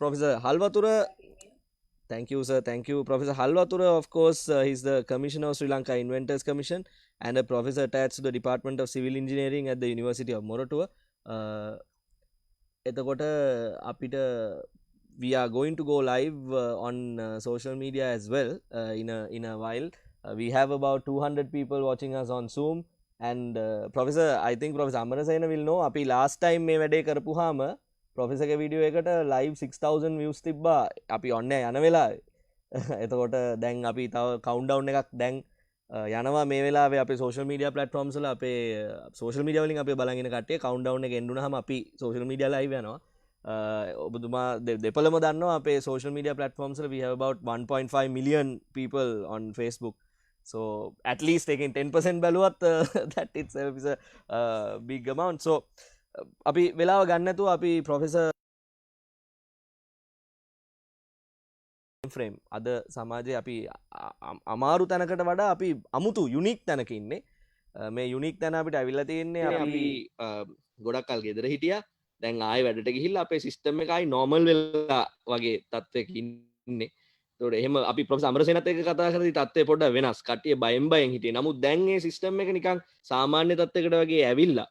Professor Halwatura. Thank you, sir. Thank you, Professor Halwatura. Of course, he's the Commissioner of Sri Lanka Inventors Commission and a professor attached to the Department of Civil Engineering at the University of Moratuwa. එතකොට අපිට we are going to go live on social media as well in a while. We have about 200 people watching us on Zoom and Professor, I think Professor Amarasena will know අපි last time මේ වැඩේ කරපුවාම Professor ගේ video එකට live 6000 views තිබ්බා අපි ඔන්න යන වෙලාවේ. එතකොට දැන් අපි තව countdown එකක් දැන් යනවා මේ වෙලාවේ අපේ social media platforms වල අපේ social media වලින් අපි බලන් ඉන්න කට්ටිය countdown එක එන්න උනහම අපි social media live යනවා. ඔබතුමා දෙපළම දන්නවා අපේ social media platforms වල we have about 1.5 million people on Facebook. So at least taking 10% බැලුවත් that itself is a big amount. So අපි වෙලාව ගන්න නැතුව අපි ප්‍රොෆෙසර් ෆ්‍රේම් අද සමාජයේ අපි අමාරු තැනකට වඩා අපි අමුතු යුනික් තැනක ඉන්නේ. මේ යුනික් තැන අපිට ඇවිල්ලා තියෙන්නේ අපි ගොඩක් කල් ගෙදර හිටියා. දැන් ආයෙ වැඩට ගිහිල්ලා අපේ සිස්ටම් එක ආයි නෝමල් වෙලා වගේ තත්ත්වයක ඉන්නේ. ඒතකොට එහෙම අපි ප්‍රොෆෙසර් අමරසේනත් එක්ක කතා කරද්දී තත්ත්වය පොඩ්ඩක් වෙනස්. කට්ටිය බයෙන් හිටියේ. නමුත් දැන් මේ සිස්ටම් එක නිකන් සාමාන්‍ය තත්ත්වයකට වගේ ඇවිල්ලා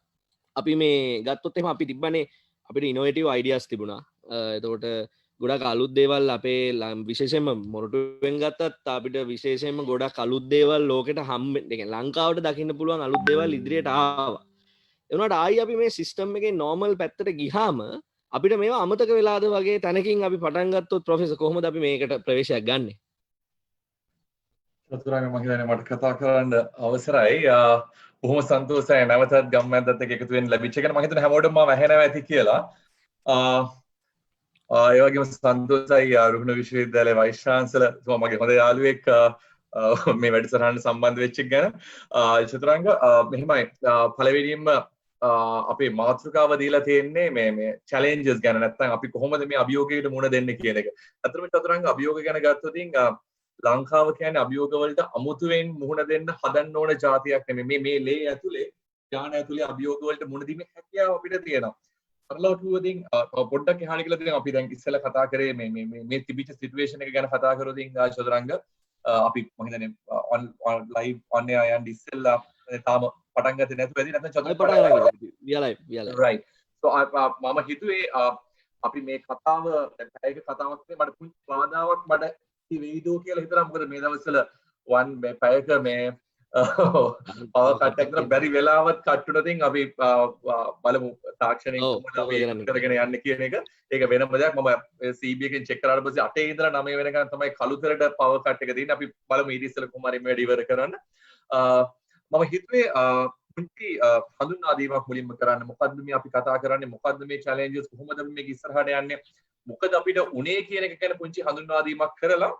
අපි මේ ගත්තොත් එහෙම අපි තිබ්බනේ අපිට ඉනෝවේටිව් අයිඩියාස් තිබුණා. එතකොට ගොඩක් අලුත් දේවල් අපේ විශේෂයෙන්ම මොරටුවෙන් ගත්තත් අපිට විශේෂයෙන්ම ගොඩක් අලුත් දේවල් ලෝකෙට හම්බෙන්න, ඒ කියන්නේ ලංකාවට දකින්න පුළුවන් අලුත් දේවල් ඉදිරියට ආවා. ඒ වුණාට ආයි අපි මේ සිස්ටම් එකේ නෝමල් පැත්තට ගියාම අපිට මේවා අමතක වෙලාද වගේ තැනකින් අපි පටන් ගත්තොත් ප්‍රොෆෙසර් කොහොමද අපි මේකට ප්‍රවේශයක් ගන්නෙ? චතුරාර්ය මම හිතන්නේ මට කතා කරන්න අවසරයි. බොහොම සන්තෝෂයි නැවතත් ගම්මැද්දත් එක්ක එකතු වෙන්න ලැබිච්ච එක. මම හිතන්නේ හැමෝටම මම ඇහෙනවා ඇති කියලා. ඒ වගේම සන්තෝෂයි රුහුණ විශ්වවිද්‍යාලයේ වයිස් චාන්සලර් මගේ හොඳ යාළුවෙක් මේ වැඩසටහනට සම්බන්ධ වෙච්ච එක ගැන. චතුරාංග මෙහෙමයි පළවෙනියෙන්ම අපේ මාතෘකාව දීලා තියෙන්නේ මේ challenges ගැන, නැත්නම් අපි කොහොමද මේ අභියෝගයකට මුහුණ දෙන්නේ කියන එක. අතරම චතුරාංග අභියෝග ගැන ගත්තොත් ලංකාව කියන්නේ අභියෝග වලට අමුතුවෙන් මුහුණ දෙන්න හදන්න ඕන જાතියක් නෙමෙයි. මේ ලේ ඇතුලේ ඥාන ඇතුලේ අභියෝග වලට මුහුණ දීමේ හැකියාව අපිට තියෙනවා. කරලා කිව්වොතින් පොඩ්ඩක් එහාට කියලා දැන් අපි දැන් ඉස්සෙල්ලා කතා කරේ මේ තිබිච්ච සිටුේෂන් එක ගැන කතා කරොතින් චතුරාංග අපි මම හිතන්නේ on live on air යන්න ඉස්සෙල්ලා තාම පටන් ගත්තේ නැතුව ඇති නැත්නම් චතුරාංග පටන් right so මම හිතුවේ අපි මේ කතාව පැයක කතාවක් නේ මට පුංචි බාධාවක් මට වේදෝ කියලා හිතලා මොකද මේ දවස්වල මේ පැයක මේ පවර් කට් එකක් බැරි වෙලාවත් කට්ටුනතින් අපි බලමු තාක්ෂණික කොහොමද කරගෙන යන්නේ කියන එක. ඒක වෙනම දෙයක්. මම CB එකෙන් චෙක් කරාට පස්සේ 8 ඉඳලා 9 වෙනකන් තමයි කළුතරට පවර් කට් එක තියෙන්නේ. අපි බලමු ඊට ඉස්සෙල්ලා කොහොම හරි මේ වැඩ ඉවර කරන්න. මම හිතුවේ පුංචි හඳුන්වා දීමක් මුලින්ම කරන්න. මොකද්ද මේ අපි කතා කරන්නේ? මොකද්ද මේ challenges? කොහොමද අපි මේක ඉස්සරහට යන්නේ? මොකද අපිට උනේ කියන එක ගැන පුංචි හඳුන්වා දීමක් කරලා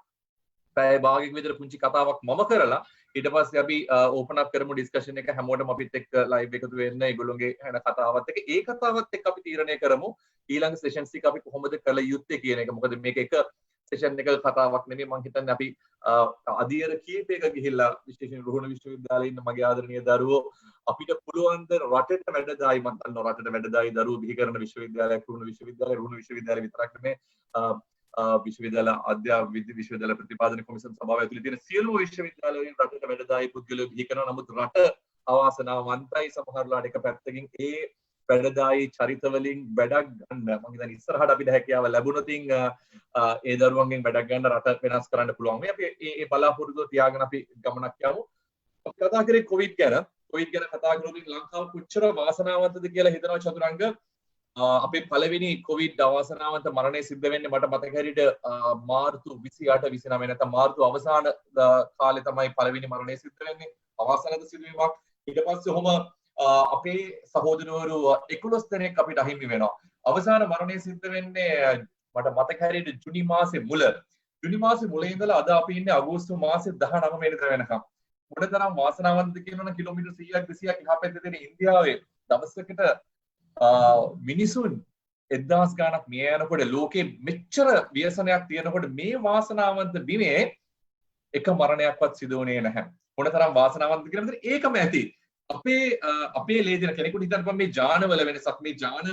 පැය භාගයක විතර පුංචි කතාවක් මම කරලා ඊට පස්සේ අපි ඕපන් අප් කරමු ඩිස්කෂන් එක හැමෝටම අපිත් එක්ක ලයිව් එකතු වෙන්න ඒගොල්ලෝගේ හැන කතාවත් එක්ක ඒ කතාවත් එක්ක අපි තීරණය කරමු ඊළඟ සෙෂන්ස් ටික අපි කොහොමද කළ යුත්තේ කියන එක. මොකද මේක එක සෙෂන් එක කතාවක් නෙමෙයි. මම හිතන්නේ අපි අධීර කීපයක ගිහිල්ලා විශේෂයෙන් රුහුණ විශ්වවිද්‍යාලයේ ඉන්න මගේ ආදරණීය දරුවෝ අපිට පුළුවන් ද රටට වැඩදායි මම දන්නවා රටට වැඩදායි දරුවෝ බිහි කරන විශ්වවිද්‍යාලයක් රුහුණ විශ්වවිද්‍යාලය විතරක් නෙමෙයි විශ්වවිද්‍යාල අධ්‍යාපන විශ්වවිද්‍යාල ප්‍රතිපාදන කොමිසම් සභාව ඇතුළේ තියෙන සියලුම විශ්වවිද්‍යාලවලින් රටට වැඩදායි පුද්ගලයෝ බිහි කරනවා. නමුත් රට අවාසනාවන්තයි සමහරලාට එක පැත්තකින් ඒ වැඩදායි චරිත වලින් වැඩක් ගන්න මම හිතන්නේ ඉස්සරහට අපිට හැකියාව ලැබුණොතින් ඒ දරුවන්ගෙන් වැඩක් ගන්න රට වෙනස් කරන්න පුළුවන්. මේ අපි ඒ බලාපොරොත්තු තියාගෙන අපි ගමනක් යමු. අපි කතා කරේ කොවිඩ් ගැන කතා කරනකොට ලංකාව කොච්චර වාසනාවන්තද කියලා හිතනවා චතුරංග. අපේ පළවෙනි කොවිඩ් අවාසනාවන්ත මරණය සිද්ධ වෙන්නේ මට මතක හැටියට මාර්තු 28 29 නැත්නම් මාර්තු අවසාන කාලේ තමයි පළවෙනි මරණය සිද්ධ වෙන්නේ. අවාසනාවන්ත සිදුවීමක්. ඊට පස්සේ ඔහොම අපේ සහෝදරවරු 11 දෙනෙක් අපිට අහිමි වෙනවා. අවසාන මරණය සිද්ධ වෙන්නේ මට මතක හැටියට ජුනි මාසේ මුල. ජුනි මාසේ මුල ඉඳලා අද අපි ඉන්නේ අගෝස්තු මාසේ 19 වෙනිදා වෙනකම්. මොනතරම් වාසනාවන්තද කියනවනම් කිලෝමීටර් 100ක් 200ක් එහා පැත්තේ තියෙන ඉන්දියාවේ දවසකට මිනිසුන් 1000 ගාණක් මිය යනකොට ලෝකේ මෙච්චර ව්‍යසනයක් තියෙනකොට මේ වාසනාවන්ත බිමේ එක මරණයක්වත් සිදු වුණේ නැහැ. මොනතරම් වාසනාවන්තද කියන විදිහට ඒකම ඇති. අපේ ලේදින කෙනෙකුට හිතන්න මේ ජානවල වෙනසක් මේ ජාන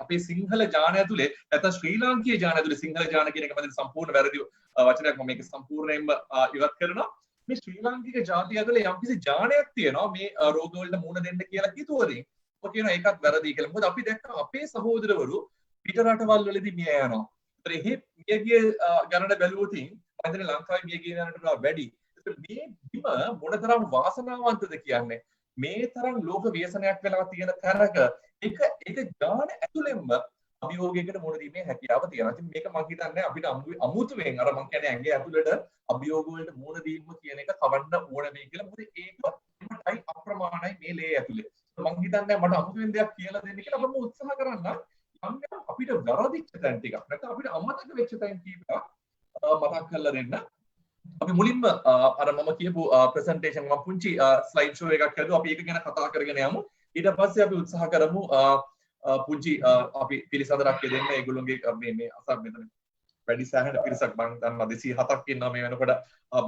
අපේ සිංහල ජාන ඇතුලේ නැත්නම් ශ්‍රී ලාංකීය ජාන ඇතුලේ සිංහල ජාන කියන එක මම සම්පූර්ණ වැරදි වචනයක් මම මේක සම්පූර්ණයෙන්ම ඉවත් කරනවා මේ ශ්‍රී ලාංකික ජාතිය ඇතුලේ යම්කිසි ජානයක් තියෙනවා මේ රෝග වලට මුහුණ දෙන්න කියලා හිතුවදී ඔය කියන එකත් වැරදි කියලා මොකද අපි දැක්ක අපේ සහෝදරවරු පිට රටවල් වලදී මිය යනවා ඒතර එහෙ මියගිය ගණන බැලුවොත් මම හිතන්නේ ලංකාවේ මියගිය ගණනට වඩා වැඩි මේ බිම මොනතරම් වාසනාවන්තද කියන්නේ මේ තරම් ලෝක ව්‍යසනයක් වෙලා තියෙන තරක එක ගාන ඇතුළෙන්ම අභියෝගයකට මුහුණ දීමේ හැකියාව තියෙනවා. ඉතින් මේක මම හිතන්නේ අපිට අමුතුවෙන් අර මම කියන්නේ ඇඟේ ඇතුළට අභියෝග වලට මුහුණ දීම කියන එක කවන්න ඕන මේ කියලා. මොකද ඒකයි අප්‍රමාණයි මේ ලේ ඇතුළේ. මම හිතන්නේ මට අමුතුවෙන් දෙයක් කියලා දෙන්න කියලා මම උත්සාහ කරන්න යම් අපිට වැරදිච්ච තැන් ටිකක් නැත්නම් අපිට අමතක වෙච්ච තැන් ටිකක් මතක් කරලා දෙන්න. අපි මුලින්ම අර මම කියපු ප්‍රසන්ටේෂන් මම පුංචි ස්ලයිඩ් ෂෝ එකක් හදුවා අපි ඒක ගැන කතා කරගෙන යමු ඊට පස්සේ අපි උත්සාහ කරමු පුංචි අපි පිළිසඳරක් දෙන්න ඒගොල්ලෝගේ මේ අසක් මෙතන වැඩි සෑහෙන පිරිසක් මම දන්නවා 207ක් ඉන්නවා මේ වෙනකොට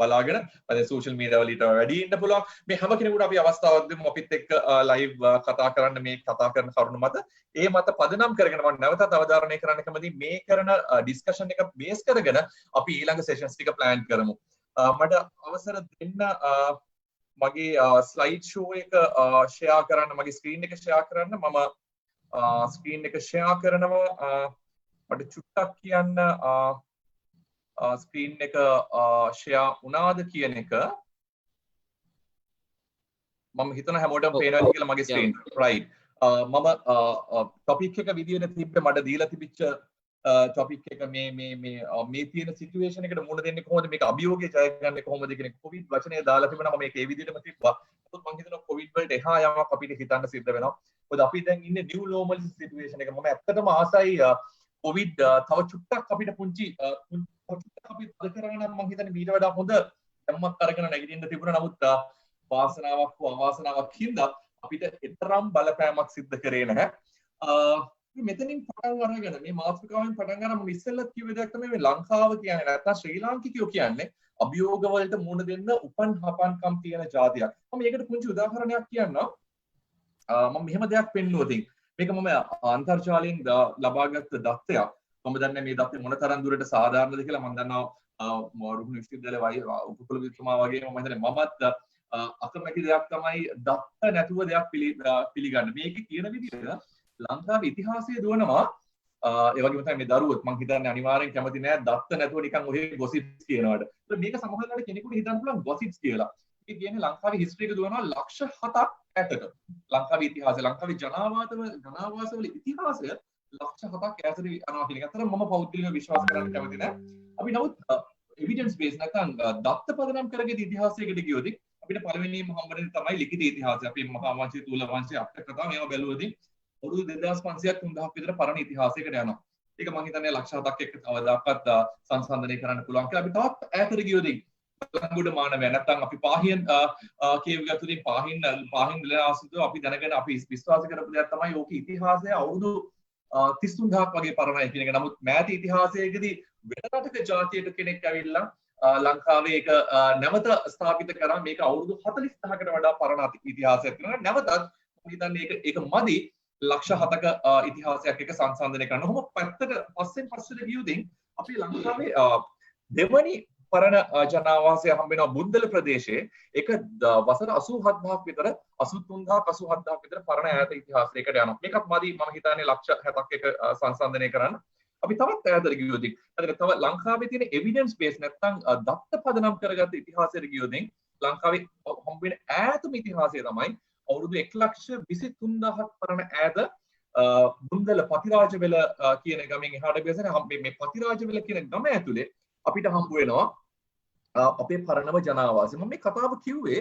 බලාගෙන අද සෝෂල් මීඩියා වලට වැඩි ඉන්න පුළුවන් මේ හැම කෙනෙකුට අපි අවස්ථාවක් දෙමු අපිත් එක්ක ලයිව් කතා කරන්න මේ කතා කරන කරුණු මත ඒ මත පදනම් කරගෙන මම නැවතත් අවධාරණය කරන්න කැමතියි මේ කරන ඩිස්කෂන් එක බේස් කරගෙන අපි ඊළඟ සෙෂන්ස් ටික ප්ලෑන් කරමු මට අවසර දෙන්න මගේ ස්ලයිඩ් ෂෝ එක ෂෙයා කරන්න මගේ ස්ක්‍රීන් එක ෂෙයා කරන්න මම ස්ක්‍රීන් එක ෂෙයා කරනවා මට චුට්ටක් කියන්න ස්ක්‍රීන් එක ෂෙයා වුණාද කියන එක මම හිතන හැමෝටම පේනවා කියලා මගේ ස්ක්‍රීන් රයිට් මම ටොපික් එක විදියට තිබ්බේ මට දීලා තිබිච්ච ටොපික් එක මේ තියෙන සිටුේෂන් එකට මුහුණ දෙන්නේ කොහොමද මේක අභියෝගය ජය ගන්න කොහොමද කියන කොවිඩ් වචනය දාලා තිබුණා මම මේක ඒ විදිහටම තිබ්බා මම හිතනවා කොවිඩ් වලට එහා යමක් අපිට හිතන්න සිද්ධ වෙනවා මොකද අපි දැන් ඉන්නේ නිව් නෝමල් සිටුේෂන් එක මම ඇත්තටම ආසයි කොවිඩ් තව චුට්ටක් අපිට පුංචි අපි අද කරා නම් මම හිතන්නේ ඊට වඩා හොඳ ධම්මක් අරගෙන නැගිටින්න තිබුණා නමුත් වාසනාවක් හෝ අවාසනාවක් හින්දා අපිට එතරම් බලපෑමක් සිද්ධ කරේ නැහැ මෙතනින් පටන් අරගෙන මේ මාතෘකාවෙන් පටන් ගන්න මම ඉස්සෙල්ලත් කිව්ව දෙයක් තමයි මේ ලංකාව කියන්නේ නැත්නම් ශ්‍රී ලාංකිකයෝ කියන්නේ අභියෝග වලට මුහුණ දෙන්න උපන් හපන්කම් තියෙන ජාතියක්. මම මේකට පුංචි උදාහරණයක් කියන්නම්. මම මෙහෙම දෙයක් පෙන්නුවොත් මේක මම අන්තර්ජාලයෙන් ලබාගත් දත්තයක්. මම දන්නේ මේ දත්තේ මොන තරම් දුරට සාධාරණද කියලා මම දන්නවා රුහුණු විශ්වවිද්‍යාලයේ උපකුලපතිතුමා වගේ මම හිතන්නේ මමත් අකමැති දෙයක් තමයි දත්ත නැතුව දෙයක් පිළිගන්න. මේකේ කියන විදිහට ලංකාවේ ඉතිහාසය දුවනවා ඒ වගේම තමයි මේ දරුවොත් මම හිතන්නේ අනිවාර්යෙන් කැමති නෑ දත්ත නැතුව නිකන් ඔහේ ගොසිප්ස් කියනවාට. ඒත් මේක සමහරවිට කෙනෙකුට හිතන්න පුළුවන් ගොසිප්ස් කියලා. ඒ කියන්නේ ලංකාවේ හිස්ටරි එක දුවනවා ලක්ෂ 7ක් ඈතට. ලංකාවේ ඉතිහාසය ලංකාවේ ජනාවාසවල ඉතිහාසය ලක්ෂ 7ක් ඈතට යනවා කියන එක. අතර මම පෞද්ගලිකව විශ්වාස කරන්න කැමති නෑ. අපි නමුත් එවිඩන්ස් බේස් නැත්නම් දත්ත පදනම් කරගෙන ඉතිහාසයකට ගියොත් අපිට පළවෙනිම හම්බෙන්නේ තමයි ලිඛිත ඉතිහාසය. අපි මහා වංශය තුල වංශය අට කතා මේවා බැලුවොත් අවුරුදු 2500ක් 3000ක් විතර පරණ ඉතිහාසයකට යනවා. ඒක මම හිතන්නේ ලක්ෂ 7ක් එක්ක කවදාකවත් සංසන්දනය කරන්න පුළුවන් කියලා අපි තවත් ඈතට ගියොත් ලංගුඩ මානවය නැත්නම් අපි පාහියන් කියවගත්තුලින් පාහින් නිලනාසුදු අපි දැනගෙන අපි විශ්වාස කරපු දෙයක් තමයි ඕක ඉතිහාසය අවුරුදු 33000ක් වගේ පරණයි කියන එක. නමුත් මෑත ඉතිහාසයේදී වෙන රටක ජාතියක කෙනෙක් ඇවිල්ලා ලංකාවේ ඒක නැවත ස්ථාපිත කරා මේක අවුරුදු 40000කට වඩා පරණ ඉතිහාසයක් වෙනවා. නැවතත් මම හිතන්නේ ඒක මදි ලක්ෂ 7ක ඉතිහාසයක් එක සංසන්දනය කරන්න. ඔහොම පස්සට ගියොතින් අපි ලංකාවේ දෙවනි පරණ ජනාවාසය හම්බ වෙනවා බුද්දල ප්‍රදේශයේ. ඒක වසර 87000ක් විතර 83000ක් 87000ක් විතර පරණ ඈත ඉතිහාසයකට යනවා. මේකත් මදි මම හිතන්නේ ලක්ෂ 70ක් එක සංසන්දනය කරන්න. අපි තවත් ඈතට ගියොතින් තව ලංකාවේ තියෙන එවිඩන්ස් බේස් නැත්නම් දත්ත පදනම් කරගත්ත ඉතිහාසයට ගියොතින් ලංකාවේ හම්බ වෙන ඈතම ඉතිහාසය තමයි අවුරුදු 1,23,000ක් පරණ ඈත බුන්දල පතිරාජවෙල කියන ගමෙන් එහාට ගියසන මේ පතිරාජවෙල කියන ගම ඇතුලේ අපිට හම්බ වෙනවා අපේ පරණම ජනාවාසය. මම මේ කතාව කිව්වේ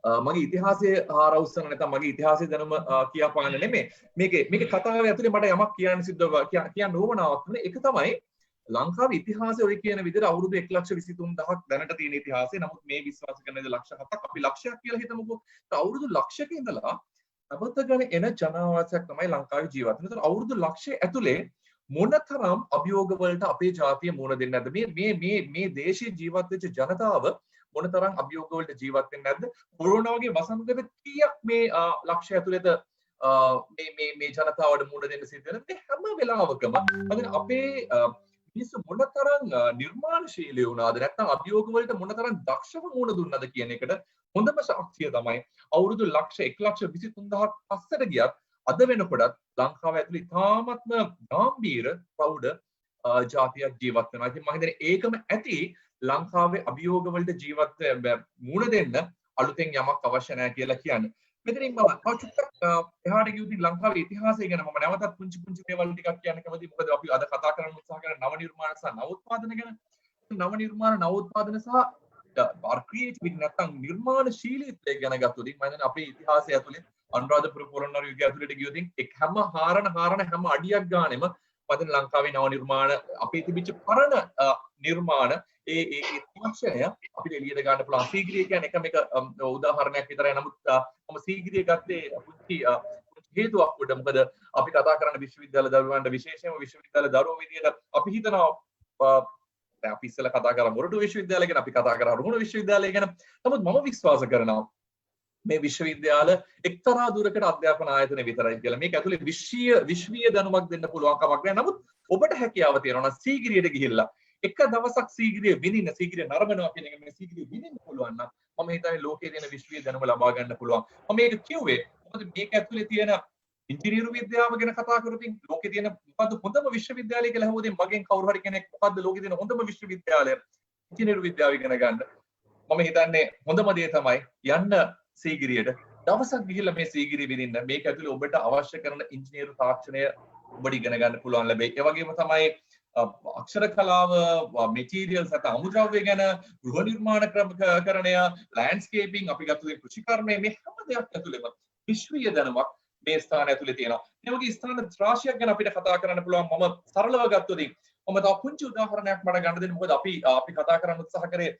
මගේ ඉතිහාසයේ ආරවුස්සන නැත්නම් මගේ ඉතිහාසයේ දැනුම කියාපාන්න නෙමෙයි. මේකේ කතාව ඇතුලේ මට යමක් කියන්න කියන්න ඕවනාවක් වුණේ. ඒක තමයි ලංකාවේ ඉතිහාසය ඔය කියන විදිහට අවුරුදු 1,23,000ක් දැනට තියෙන ඉතිහාසය. නමුත් මේ විශ්වාස කරන දේ ලක්ෂ 7ක් අපි ලක්ෂයක් කියලා හිතමුකෝ. අවුරුදු ලක්ෂයක ඉඳලා අවතගෙන එන ජනාවාසයක් තමයි ලංකාවේ ජීවත් වෙන. අවුරුදු ලක්ෂය ඇතුලේ මොනතරම් අභියෝග වලට අපේ ජාතිය මුහුණ දෙන්නේ නැද්ද? මේ දේශයේ ජීවත් වෙච්ච ජනතාව මොනතරම් අභියෝග වලට ජීවත් වෙන්නේ නැද්ද? කොරෝනා වගේ වසංගත කීයක් මේ ලක්ෂය ඇතුළත මේ ජනතාවට මුහුණ දෙන්න සිද්ධ වෙනද? හැම වෙලාවකම අපේ මිනිස්සු මොනතරම් නිර්මාණශීලී වුණාද නැත්නම් අභියෝග වලට මොනතරම් දක්ෂව මුහුණ දුන්නද කියන එකට හොඳම සාක්ෂිය තමයි අවුරුදු 1,23,000ක් පස්සට ගියත් අද වෙනකොටත් ලංකාව ඇතුළේ ඉතාමත්ම ගැඹීර ප්‍රෞಢ ජාතියක් ජීවත් වෙනවා. ඉතින් මම හිතන්නේ ඒකම ඇති ලංකාවේ අභියෝග වලට ජීවත් මුහුණ දෙන්න අලුතෙන් යමක් අවශ්‍ය නැහැ කියලා කියන්නේ. මෙතනින් මම චුට්ටක් එහාට ගියොත් ලංකාවේ ඉතිහාසය ගැන මම නැවතත් පුංචි දේවල් ටිකක් කියන්න කැමතියි. මොකද අපි අද කතා කරන්න උත්සාහ කරන නව නිර්මාණ සහ නවෝත්පාදන ගැන. නව නිර්මාණ නවෝත්පාදන සහ ක්‍රියේටිවිටි නැත්නම් නිර්මාණශීලීත්වය ගැන ගත්තොත් මම හිතන්නේ අපේ ඉතිහාසය ඇතුලේ අනුරාධපුර පොළොන්නරු යුගය ඇතුළට ගියොත් එක් හැම හැම අඩියක් ගානෙම මම ලංකාවේ නව නිර්මාණ අපේ තිබිච්ච පරණ නිර්මාණ ඒ තාක්ෂණය අපිට එළියට ගන්න පුළුවන්. සීගිරිය කියන්නේ එකම එක උදාහරණයක් විතරයි. නමුත් මම සීගිරිය ගත්තේ පුංචි හේතුවක් උඩ. මොකද අපි කතා කරන විශ්වවිද්‍යාල දරුවන්ට විශේෂයෙන්ම විශ්වවිද්‍යාල දරුවෝ විදියට අපි හිතනවා අපි ඉස්සෙල්ලා කතා කරා මොරටු විශ්වවිද්‍යාලය ගැන, අපි කතා කරා රුහුණ විශ්වවිද්‍යාලය ගැන. නමුත් මම විශ්වාස කරනවා මේ විශ්වවිද්‍යාල එක්තරා දුරකට අධ්‍යාපන ආයතන විතරයි කියලා. මේක ඇතුලේ විශ්වීය දැනුමක් දෙන්න පුළුවන් කමක් නැහැ. නමුත් ඔබට හැකියාව තියෙනවා නම් සීගිරියට ගිහිල්ලා එක දවසක් සීගිරිය විඳින්න, සීගිරිය නරඹනවා කියන එක මේ සීගිරිය විඳින්න පුළුවන් නම් මම හිතන්නේ ලෝකයේ තියෙන විශ්වීය දැනුම ලබා ගන්න පුළුවන්. මම මේක කිව්වේ මොකද මේක ඇතුලේ තියෙන ඉංජිනේරු විද්‍යාව ගැන කතා කරොත් ලෝකයේ තියෙන මොකද්ද හොඳම විශ්වවිද්‍යාලය කියලා අහුවොත් මගෙන් කවුරු හරි කෙනෙක් මොකද්ද ලෝකයේ තියෙන හොඳම විශ්වවිද්‍යාලය ඉංජිනේරු විද්‍යාව ඉගෙන ගන්න මම හිතන්නේ හොඳම දේ තමයි යන්න සීගිරියට දවසක් ගිහිල්ලා මේ සීගිරිය විඳින්න. මේක ඇතුලේ ඔබට අවශ්‍ය කරන ඉංජිනේරු තාක්ෂණය ඔබට ඉගෙන ගන්න පුළුවන් ලැබෙයි. ඒ වගේම තමයි අක්ෂර කලාව, මෙටීරියල්ස් නැත්නම් අමුද්‍රව්‍ය ගැන, ගෘහ නිර්මාණ ක්‍රමකරණය, ලෑන්ඩ්ස්කේපින්, අපි ගත්තොත් කෘෂිකර්මය, මේ හැම දෙයක් ඇතුළේම විශ්වීය දැනුමක් මේ ස්ථාන ඇතුලේ තියෙනවා. මේ වගේ ස්ථාන රාශියක් ගැන අපිට කතා කරන්න පුළුවන්. මම සරලව ගත්තොත් මම තව පුංචි උදාහරණයක් මට ගන්න දෙන්න. මොකද අපි කතා කරන්න උත්සාහ කරේ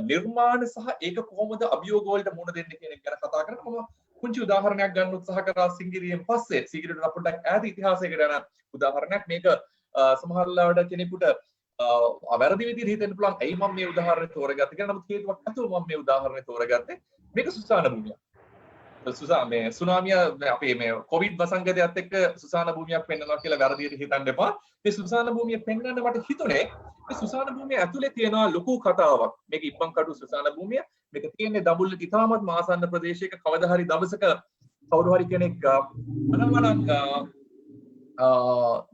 නිර්මාණ සහ ඒක කොහොමද අභියෝග වලට මුහුණ දෙන්නේ කියන එක ගැන කතා කරලා මම පුංචි උදාහරණයක් ගන්න උත්සාහ කරා සීගිරියෙන් පස්සේ. සීගිරියට පොඩ්ඩක් ඈත ඉතිහාසයකට යන උදාහරණයක්. මේක සමහරවිට කෙනෙකුට වැරදි විදිහට හිතෙන්න පුළුවන්. ඇයි මම මේ උදාහරණය තෝරගත්තේ කියලා. නමුත් හේතුවක් නැතුව මම මේ උදාහරණය තෝරගත්තේ. මේක සුසාන භූමියක්. මේ සුනාමිය අපේ මේ කොවිඩ් වසංගතයත් එක්ක සුසාන භූමියක් පෙන්වනවා කියලා වැරදියට හිතන්න එපා. මේ සුසාන භූමිය පෙන්වන්න මට හිතුනේ මේ සුසාන භූමිය ඇතුලේ තියෙනවා ලොකු කතාවක්. මේක ඉබ්බන්කඩු සුසාන භූමිය. මේක තියෙන්නේ දඹුල්ල ඉතාමත් ආසන්න ප්‍රදේශයක. කවදා හරි දවසක කවුරු හරි කෙනෙක්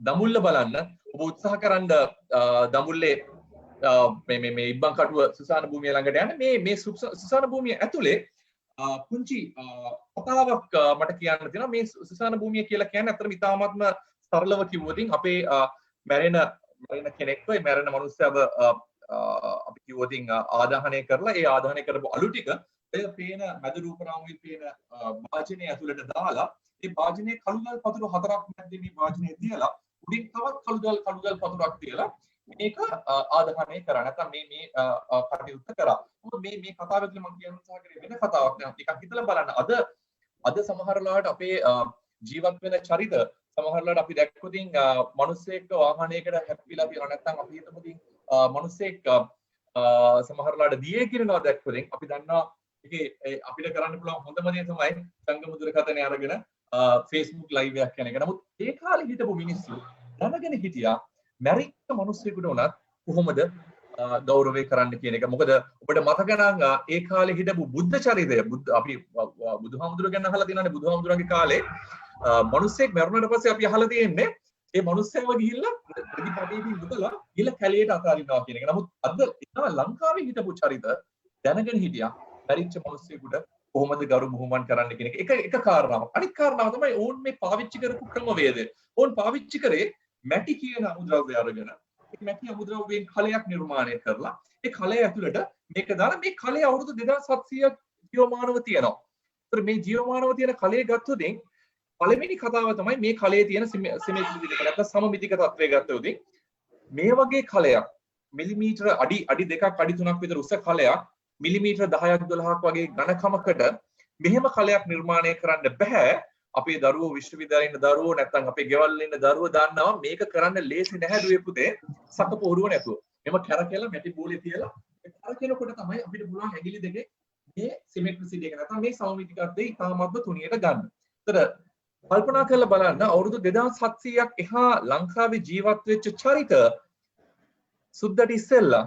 දඹුල්ල බලන්න ඔබ උත්සාහ කරන්න දඹුල්ලේ මේ ඉබ්බන්කඩුව සුසාන භූමිය ළඟට යන්න. මේ සුසාන භූමිය ඇතුලේ පුංචි කතාවක් මට කියන්න තියෙනවා. මේ සුසාන භූමිය කියලා කියන්නේ අතරම ඉතාමත්ම සරලව කිව්වොත් අපේ මැරෙන කෙනෙක්ව මැරෙන මනුස්සයව අපි කිව්වොත් ආදාහනය කරලා ඒ ආදාහනය කරපු අලු ටික ඒ පේන මැද රූපරාමුවේ පේන වාජනයේ ඇතුළට දාලා ඒ වාජනයේ කළුගල් පතුරු හතරක් මැද්දේ මේ වාජනයේ තියලා උඩින් තවත් කළුගල් පතුරක් තියලා මේක ආදාහනය කරා. නැත්නම් මේ කටයුත්ත කරා. මේ කතාව ඇතුළේ මම කියන්න උත්සාහ කරේ වෙන කතාවක් නෙවෙයි. ටිකක් හිතලා බලන්න. අද සමහරලාට අපේ ජීවත් වෙන චරිත සමහරලාට අපි දැක්කොත් මිනිස්සෙක් වාහනයකට හැප්පිලා තියෙනවා. නැත්නම් අපි හිතමුද මිනිස්සෙක් සමහරලාට දියේ කිරනවා දැක්කොත් අපි දන්නවා ඒකේ අපිට කරන්න පුළුවන් හොඳම දේ තමයි සංගම දුරකථනය අරගෙන Facebook live එකක් කරන එක. නමුත් ඒ කාලේ හිටපු මිනිස්සු දැනගෙන හිටියා මැරිච්ච මිනිස්සෙකුට උනත් කොහොමද ගෞරවය කරන්න කියන එක. මොකද ඔබට මතක නම් ඒ කාලේ හිටපු බුද්ධ චරිතය අපි බුදුහාමුදුරුවෝ ගැන අහලා තියෙනවානේ. බුදුහාමුදුරුවන්ගේ කාලේ මිනිස්සෙක් මැරුණාට පස්සේ අපි අහලා තියෙන්නේ ඒ මිනිස්සයව ගිහිල්ලා ප්‍රතිපදේදී මුදලා ගිහිල්ලා කැලියට අතාරිනවා කියන එක. නමුත් අද ලංකාවේ හිටපු චරිත දැනගෙන හිටියා මැරිච්ච මිනිස්සෙකුට කොහොමද ගරු බුහුමන් කරන්න කියන එක. එක කාරණාවක්. අනිත් කාරණාව තමයි ඕන් මේ පාවිච්චි කරපු ක්‍රමවේදය. ඕන් පාවිච්චි කරේ මැටි කියන අමුද්‍රව්‍ය අරගෙන මැටි අමුද්‍රව්‍යයෙන් කලයක් නිර්මාණය කරලා ඒ කලය ඇතුළට මේක දාලා මේ කලය අවුරුදු 2700ක් ජීවමානව තියෙනවා. ඒතර මේ ජීවමානව තියෙන කලය ගත්තොත් පළවෙනි කතාව තමයි මේ කලයේ තියෙන සිමෙට්‍රික නැත්නම් සමමිතික තත්ත්වය ගත්තොත් මේ වගේ කලයක් මිලිමීටර අඩි 2ක් අඩි 3ක් විතර උස කලයක් මිලිමීටර 10ක් 12ක් වගේ ඝනකමකට මෙහෙම කලයක් නිර්මාණය කරන්න බෑ. අපේ දරුවෝ විශ්වවිද්‍යාලේ ඉන්න දරුවෝ නැත්නම් අපේ ගෙවල් වල ඉන්න දරුවෝ දන්නවා මේක කරන්න ලේසි නැහැ දුවේ පුතේ සකපොරුව නැතුව. එම කැරකෙලා මැටි බෝලේ තියලා අර කෙනෙකුට තමයි අපිට පුළුවන් ඇඟිලි දෙකේ මේ සිමෙට්‍රිසිටි එක නැත්නම් මේ සමමිතිකත්වයේ ඉතාමත්ම තුනියට ගන්න. ඒතර කල්පනා කරලා බලන්න අවුරුදු 2700ක් එහා ලංකාවේ ජීවත් වෙච්ච චරිත සුද්දට ඉස්සෙල්ලා